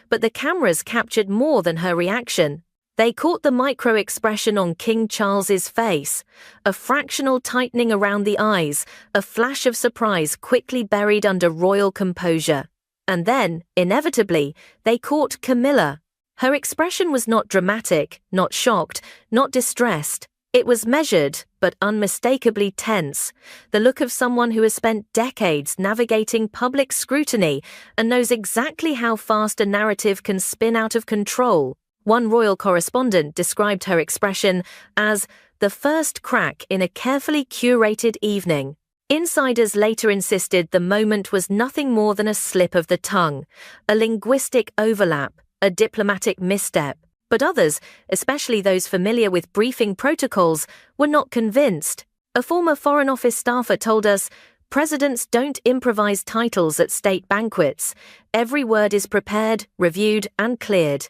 But the cameras captured more than her reaction. They caught the micro-expression on King Charles's face, a fractional tightening around the eyes, a flash of surprise quickly buried under royal composure. And then, inevitably, they caught Camilla. Her expression was not dramatic, not shocked, not distressed. It was measured, but unmistakably tense, the look of someone who has spent decades navigating public scrutiny and knows exactly how fast a narrative can spin out of control. One royal correspondent described her expression as the first crack in a carefully curated evening. Insiders later insisted the moment was nothing more than a slip of the tongue, a linguistic overlap, a diplomatic misstep. But others, especially those familiar with briefing protocols, were not convinced. A former Foreign Office staffer told us, "Presidents don't improvise titles at state banquets. Every word is prepared, reviewed, and cleared."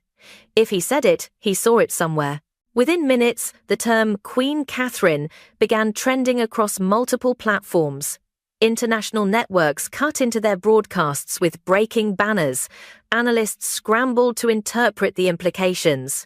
If he said it, he saw it somewhere. Within minutes, the term Queen Catherine began trending across multiple platforms. International networks cut into their broadcasts with breaking banners. Analysts scrambled to interpret the implications.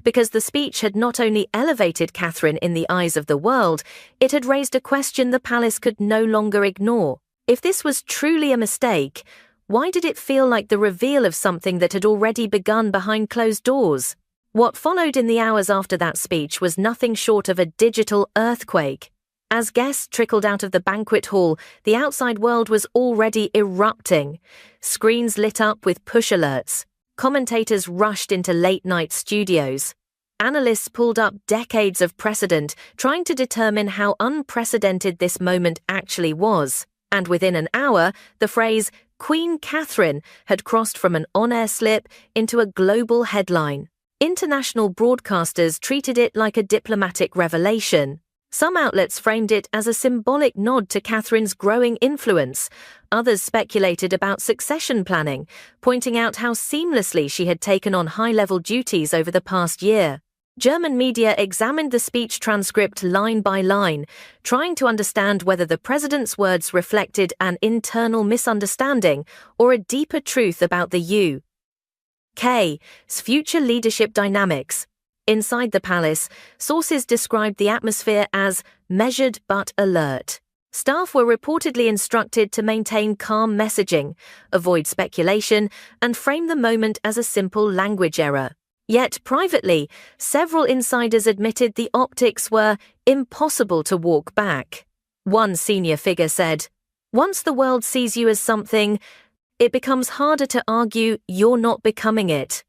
Because the speech had not only elevated Catherine in the eyes of the world, it had raised a question the palace could no longer ignore. If this was truly a mistake, why did it feel like the reveal of something that had already begun behind closed doors? What followed in the hours after that speech was nothing short of a digital earthquake. As guests trickled out of the banquet hall, the outside world was already erupting. Screens lit up with push alerts. Commentators rushed into late-night studios. Analysts pulled up decades of precedent, trying to determine how unprecedented this moment actually was. And within an hour, the phrase Queen Catherine had crossed from an on-air slip into a global headline. International broadcasters treated it like a diplomatic revelation. Some outlets framed it as a symbolic nod to Catherine's growing influence. Others speculated about succession planning, pointing out how seamlessly she had taken on high-level duties over the past year. German media examined the speech transcript line by line, trying to understand whether the president's words reflected an internal misunderstanding or a deeper truth about the UK's future leadership dynamics. Inside the palace, sources described the atmosphere as measured but alert. Staff were reportedly instructed to maintain calm messaging, avoid speculation, and frame the moment as a simple language error. Yet privately, several insiders admitted the optics were impossible to walk back. One senior figure said, "Once the world sees you as something, it becomes harder to argue you're not becoming it."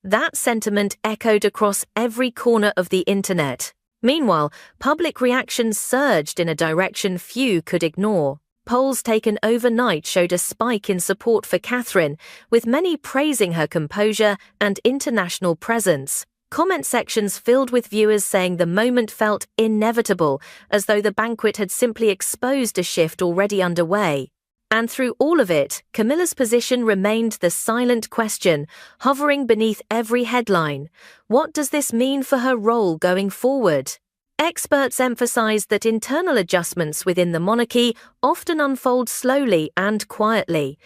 That sentiment echoed across every corner of the internet. Meanwhile, public reactions surged in a direction few could ignore. Polls taken overnight showed a spike in support for Catherine, with many praising her composure and international presence. Comment sections filled with viewers saying the moment felt inevitable, as though the banquet had simply exposed a shift already underway. And through all of it, Camilla's position remained the silent question, hovering beneath every headline. What does this mean for her role going forward? Experts emphasized that internal adjustments within the monarchy often unfold slowly and quietly.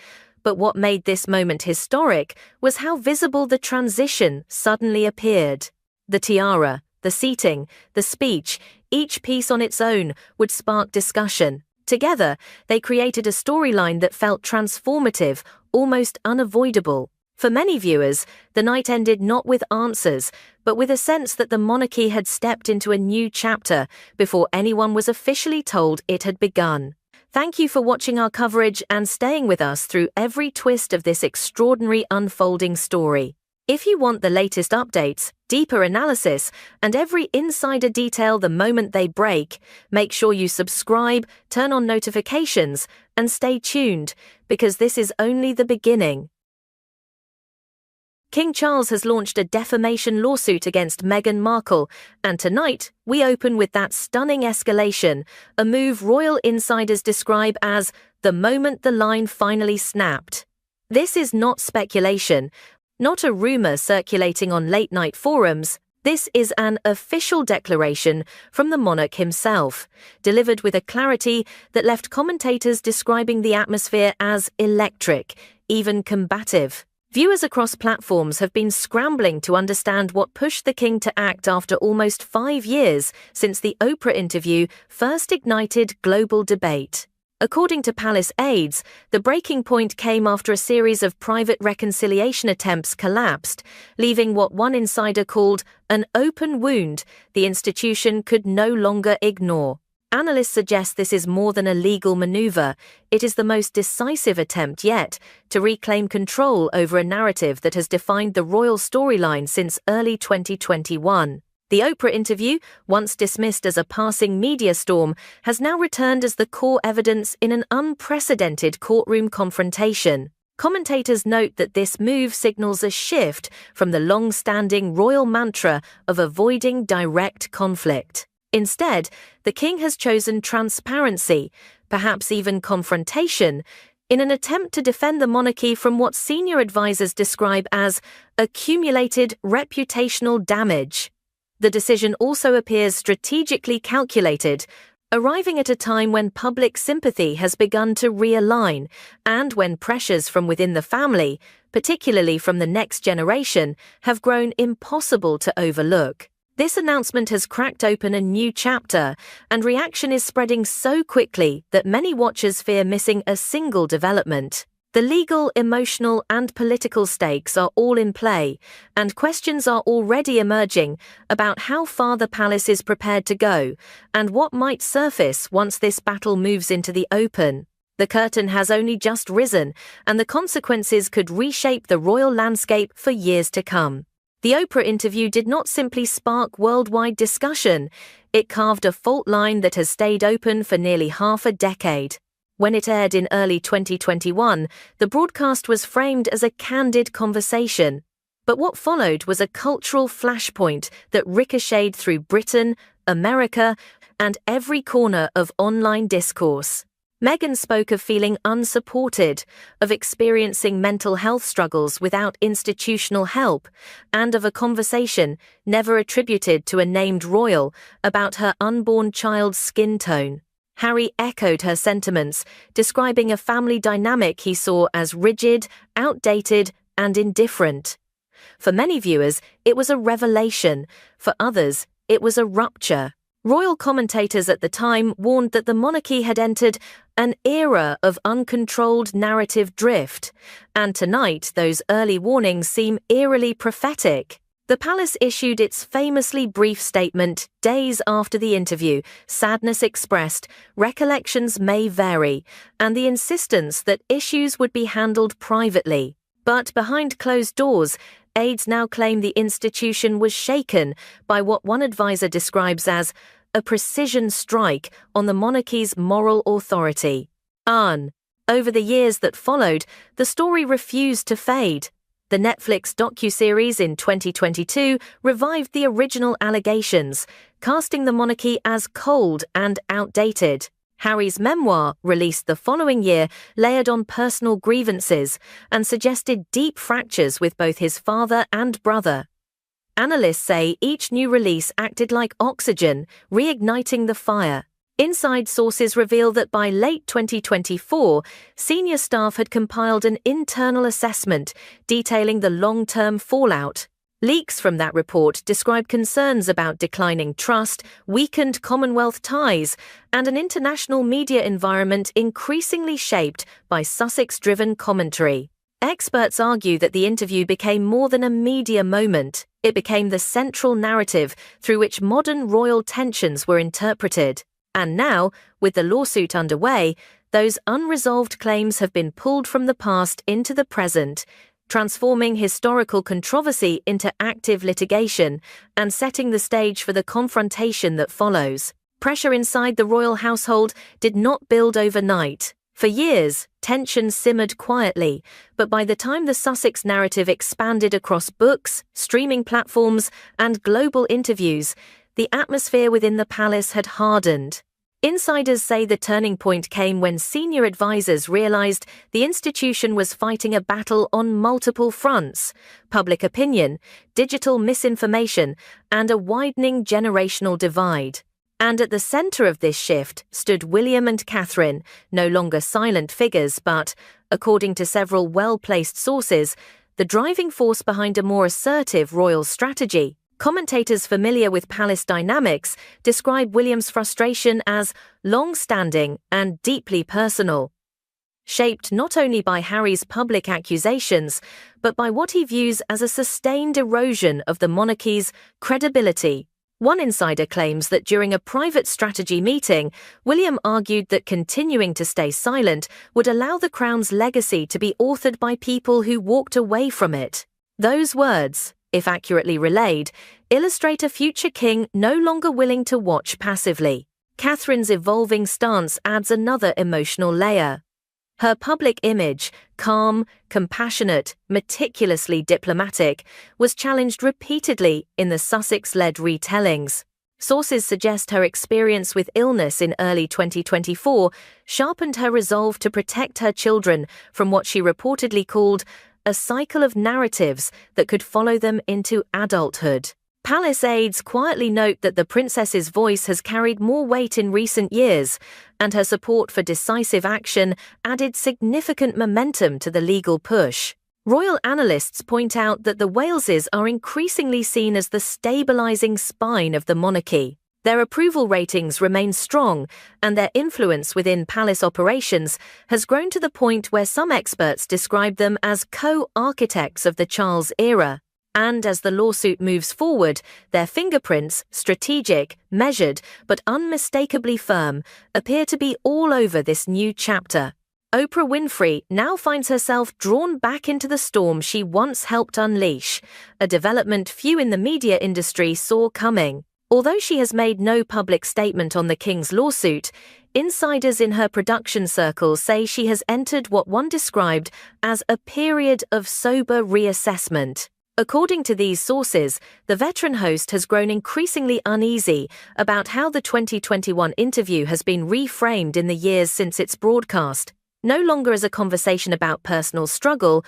But what made this moment historic was how visible the transition suddenly appeared. The tiara, the seating, the speech, each piece on its own would spark discussion. Together, they created a storyline that felt transformative, almost unavoidable. For many viewers, the night ended not with answers, but with a sense that the monarchy had stepped into a new chapter before anyone was officially told it had begun. Thank you for watching our coverage and staying with us through every twist of this extraordinary unfolding story. If you want the latest updates, deeper analysis, and every insider detail the moment they break, make sure you subscribe, turn on notifications, and stay tuned, because this is only the beginning. King Charles has launched a defamation lawsuit against Meghan Markle, and tonight we open with that stunning escalation, a move royal insiders describe as the moment the line finally snapped. This is not speculation, not a rumor circulating on late-night forums. This is an official declaration from the monarch himself, delivered with a clarity that left commentators describing the atmosphere as electric, even combative. Viewers across platforms have been scrambling to understand what pushed the king to act after almost 5 years since the Oprah interview first ignited global debate. According to palace aides, the breaking point came after a series of private reconciliation attempts collapsed, leaving what one insider called an open wound the institution could no longer ignore. Analysts suggest this is more than a legal maneuver. It is the most decisive attempt yet to reclaim control over a narrative that has defined the royal storyline since early 2021. The Oprah interview, once dismissed as a passing media storm, has now returned as the core evidence in an unprecedented courtroom confrontation. Commentators note that this move signals a shift from the long-standing royal mantra of avoiding direct conflict. Instead, the king has chosen transparency, perhaps even confrontation, in an attempt to defend the monarchy from what senior advisors describe as accumulated reputational damage. The decision also appears strategically calculated, arriving at a time when public sympathy has begun to realign and when pressures from within the family, particularly from the next generation, have grown impossible to overlook. This announcement has cracked open a new chapter, and reaction is spreading so quickly that many watchers fear missing a single development. The legal, emotional, and political stakes are all in play, and questions are already emerging about how far the palace is prepared to go and what might surface once this battle moves into the open. The curtain has only just risen, and the consequences could reshape the royal landscape for years to come. The Oprah interview did not simply spark worldwide discussion, it carved a fault line that has stayed open for nearly half a decade. When it aired in early 2021, the broadcast was framed as a candid conversation. But what followed was a cultural flashpoint that ricocheted through Britain, America, and every corner of online discourse. Meghan spoke of feeling unsupported, of experiencing mental health struggles without institutional help, and of a conversation, never attributed to a named royal, about her unborn child's skin tone. Harry echoed her sentiments, describing a family dynamic he saw as rigid, outdated, and indifferent. For many viewers, it was a revelation. For others, it was a rupture. Royal commentators at the time warned that the monarchy had entered an era of uncontrolled narrative drift, and tonight those early warnings seem eerily prophetic. The palace issued its famously brief statement days after the interview, sadness expressed, recollections may vary, and the insistence that issues would be handled privately. But behind closed doors, aides now claim the institution was shaken by what one advisor describes as a precision strike on the monarchy's moral authority. Over the years that followed, the story refused to fade. The Netflix docuseries in 2022 revived the original allegations, casting the monarchy as cold and outdated. Harry's memoir, released the following year, layered on personal grievances and suggested deep fractures with both his father and brother. Analysts say each new release acted like oxygen, reigniting the fire. Inside sources reveal that by late 2024, senior staff had compiled an internal assessment detailing the long-term fallout. Leaks from that report describe concerns about declining trust, weakened Commonwealth ties, and an international media environment increasingly shaped by Sussex-driven commentary. Experts argue that the interview became more than a media moment. It became the central narrative through which modern royal tensions were interpreted. And now, with the lawsuit underway, those unresolved claims have been pulled from the past into the present, transforming historical controversy into active litigation and setting the stage for the confrontation that follows. Pressure inside the royal household did not build overnight. For years, tension simmered quietly, but by the time the Sussex narrative expanded across books, streaming platforms, and global interviews, the atmosphere within the palace had hardened. Insiders say the turning point came when senior advisors realized the institution was fighting a battle on multiple fronts: public opinion, digital misinformation, and a widening generational divide. And at the center of this shift stood William and Catherine, no longer silent figures but, according to several well-placed sources, the driving force behind a more assertive royal strategy. Commentators familiar with palace dynamics describe William's frustration as long-standing and deeply personal, shaped not only by Harry's public accusations, but by what he views as a sustained erosion of the monarchy's credibility. One insider claims that during a private strategy meeting, William argued that continuing to stay silent would allow the Crown's legacy to be authored by people who walked away from it. Those words, if accurately relayed, illustrate a future king no longer willing to watch passively. Catherine's evolving stance adds another emotional layer. Her public image, calm, compassionate, meticulously diplomatic, was challenged repeatedly in the Sussex-led retellings. Sources suggest her experience with illness in early 2024 sharpened her resolve to protect her children from what she reportedly called a cycle of narratives that could follow them into adulthood. Palace aides quietly note that the princess's voice has carried more weight in recent years, and her support for decisive action added significant momentum to the legal push. Royal analysts point out that the Waleses are increasingly seen as the stabilizing spine of the monarchy. Their approval ratings remain strong, and their influence within palace operations has grown to the point where some experts describe them as co-architects of the Charles era. And as the lawsuit moves forward, their fingerprints, strategic, measured, but unmistakably firm, appear to be all over this new chapter. Oprah Winfrey now finds herself drawn back into the storm she once helped unleash, a development few in the media industry saw coming. Although she has made no public statement on the King's lawsuit, insiders in her production circles say she has entered what one described as a period of sober reassessment. According to these sources, the veteran host has grown increasingly uneasy about how the 2021 interview has been reframed in the years since its broadcast, no longer as a conversation about personal struggle,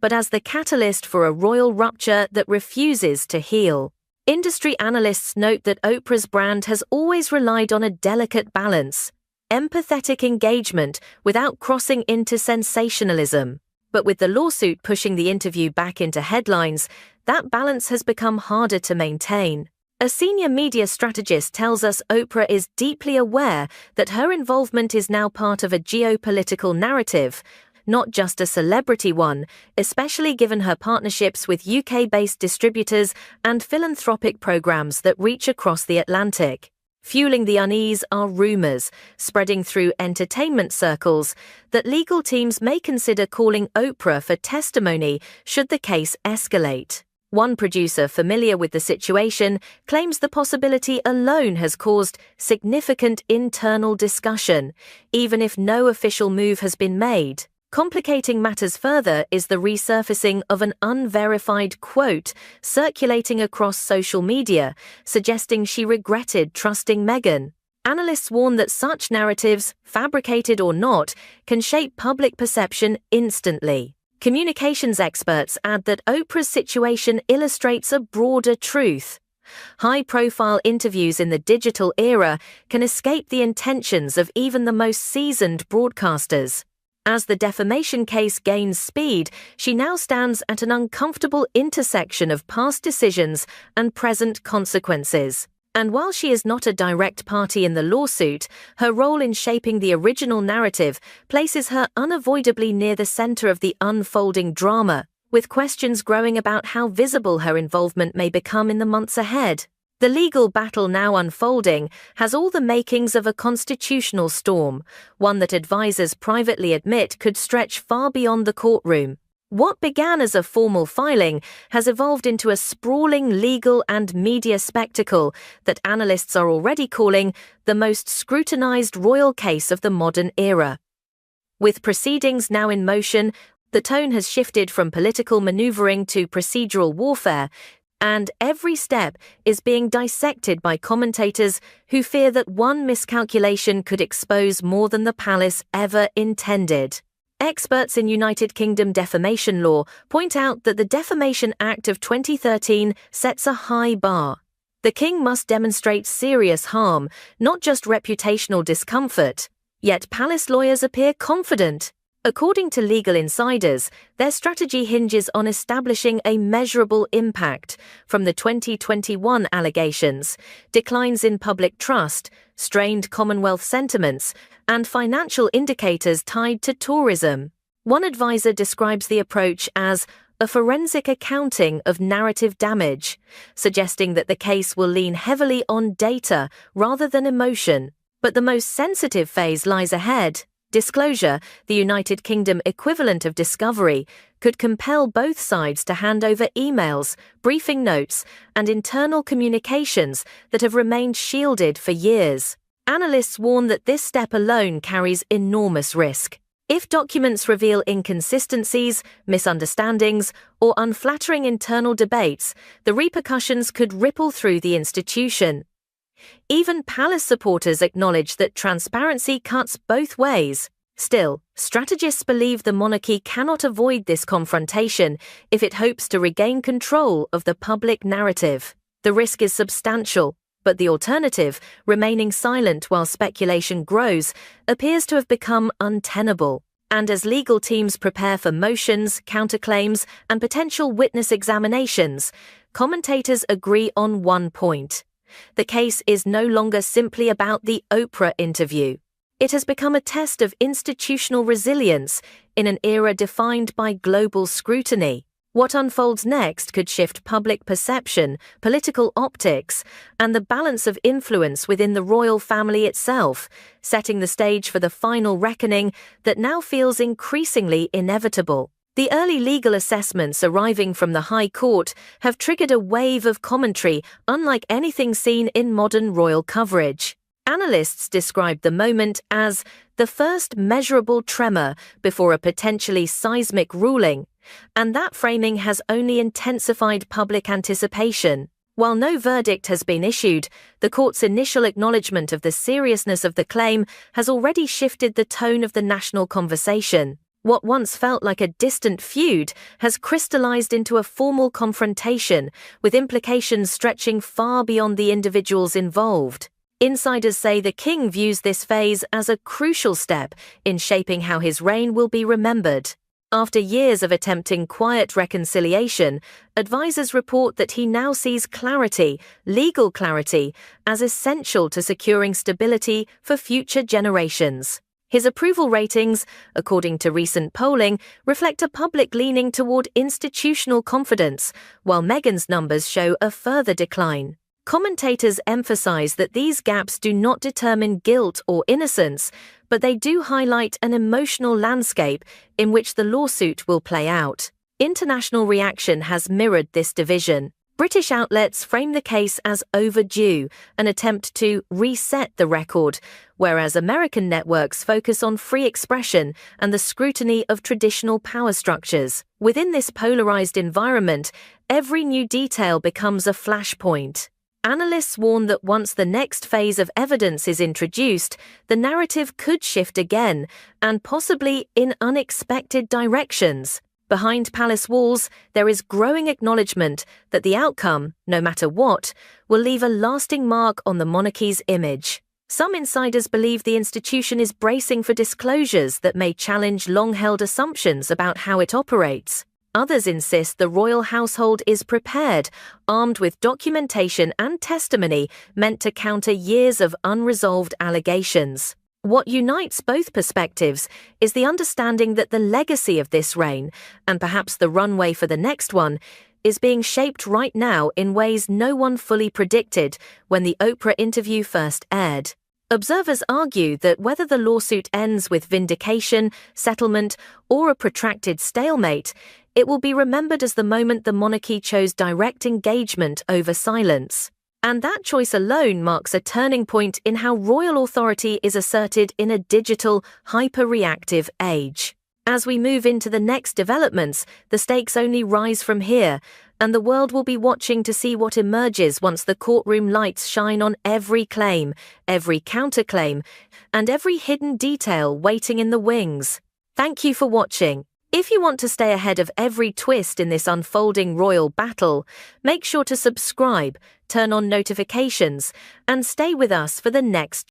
but as the catalyst for a royal rupture that refuses to heal. Industry analysts note that Oprah's brand has always relied on a delicate balance, empathetic engagement without crossing into sensationalism. But with the lawsuit pushing the interview back into headlines, that balance has become harder to maintain. A senior media strategist tells us Oprah is deeply aware that her involvement is now part of a geopolitical narrative, not just a celebrity one, especially given her partnerships with UK-based distributors and philanthropic programs that reach across the Atlantic. Fueling the unease are rumors, spreading through entertainment circles, that legal teams may consider calling Oprah for testimony should the case escalate. One producer familiar with the situation claims the possibility alone has caused significant internal discussion, even if no official move has been made. Complicating matters further is the resurfacing of an unverified quote circulating across social media, suggesting she regretted trusting Meghan. Analysts warn that such narratives, fabricated or not, can shape public perception instantly. Communications experts add that Oprah's situation illustrates a broader truth. High-profile interviews in the digital era can escape the intentions of even the most seasoned broadcasters. As the defamation case gains speed, she now stands at an uncomfortable intersection of past decisions and present consequences. And while she is not a direct party in the lawsuit, her role in shaping the original narrative places her unavoidably near the center of the unfolding drama, with questions growing about how visible her involvement may become in the months ahead. The legal battle now unfolding has all the makings of a constitutional storm, one that advisors privately admit could stretch far beyond the courtroom. What began as a formal filing has evolved into a sprawling legal and media spectacle that analysts are already calling the most scrutinized royal case of the modern era. With proceedings now in motion, the tone has shifted from political maneuvering to procedural warfare, and every step is being dissected by commentators who fear that one miscalculation could expose more than the palace ever intended. Experts in United Kingdom defamation law point out that the Defamation Act of 2013 sets a high bar. The king must demonstrate serious harm, not just reputational discomfort. Yet palace lawyers appear confident. According to legal insiders, their strategy hinges on establishing a measurable impact from the 2021 allegations, declines in public trust, strained Commonwealth sentiments, and financial indicators tied to tourism. One advisor describes the approach as a forensic accounting of narrative damage, suggesting that the case will lean heavily on data rather than emotion. But the most sensitive phase lies ahead. Disclosure, the United Kingdom equivalent of discovery, could compel both sides to hand over emails, briefing notes, and internal communications that have remained shielded for years. Analysts warn that this step alone carries enormous risk. If documents reveal inconsistencies, misunderstandings, or unflattering internal debates, the repercussions could ripple through the institution. Even palace supporters acknowledge that transparency cuts both ways. Still, strategists believe the monarchy cannot avoid this confrontation if it hopes to regain control of the public narrative. The risk is substantial, but the alternative, remaining silent while speculation grows, appears to have become untenable. And as legal teams prepare for motions, counterclaims, and potential witness examinations, commentators agree on one point. The case is no longer simply about the Oprah interview. It has become a test of institutional resilience in an era defined by global scrutiny. What unfolds next could shift public perception, political optics, and the balance of influence within the royal family itself, setting the stage for the final reckoning that now feels increasingly inevitable. The early legal assessments arriving from the High Court have triggered a wave of commentary unlike anything seen in modern royal coverage. Analysts describe the moment as the first measurable tremor before a potentially seismic ruling, and that framing has only intensified public anticipation. While no verdict has been issued, the court's initial acknowledgement of the seriousness of the claim has already shifted the tone of the national conversation. What once felt like a distant feud has crystallized into a formal confrontation, with implications stretching far beyond the individuals involved. Insiders say the king views this phase as a crucial step in shaping how his reign will be remembered. After years of attempting quiet reconciliation, advisors report that he now sees clarity, legal clarity, as essential to securing stability for future generations. His approval ratings, according to recent polling, reflect a public leaning toward institutional confidence, while Meghan's numbers show a further decline. Commentators emphasize that these gaps do not determine guilt or innocence, but they do highlight an emotional landscape in which the lawsuit will play out. International reaction has mirrored this division. British outlets frame the case as overdue, an attempt to reset the record, whereas American networks focus on free expression and the scrutiny of traditional power structures. Within this polarized environment, every new detail becomes a flashpoint. Analysts warn that once the next phase of evidence is introduced, the narrative could shift again, and possibly in unexpected directions. Behind palace walls, there is growing acknowledgement that the outcome, no matter what, will leave a lasting mark on the monarchy's image. Some insiders believe the institution is bracing for disclosures that may challenge long-held assumptions about how it operates. Others insist the royal household is prepared, armed with documentation and testimony meant to counter years of unresolved allegations. What unites both perspectives is the understanding that the legacy of this reign, and perhaps the runway for the next one, is being shaped right now in ways no one fully predicted when the Oprah interview first aired. Observers argue that whether the lawsuit ends with vindication, settlement, or a protracted stalemate, it will be remembered as the moment the monarchy chose direct engagement over silence. And that choice alone marks a turning point in how royal authority is asserted in a digital, hyper-reactive age. As we move into the next developments, the stakes only rise from here, and the world will be watching to see what emerges once the courtroom lights shine on every claim, every counterclaim, and every hidden detail waiting in the wings. Thank you for watching. If you want to stay ahead of every twist in this unfolding royal battle, make sure to subscribe, turn on notifications, and stay with us for the next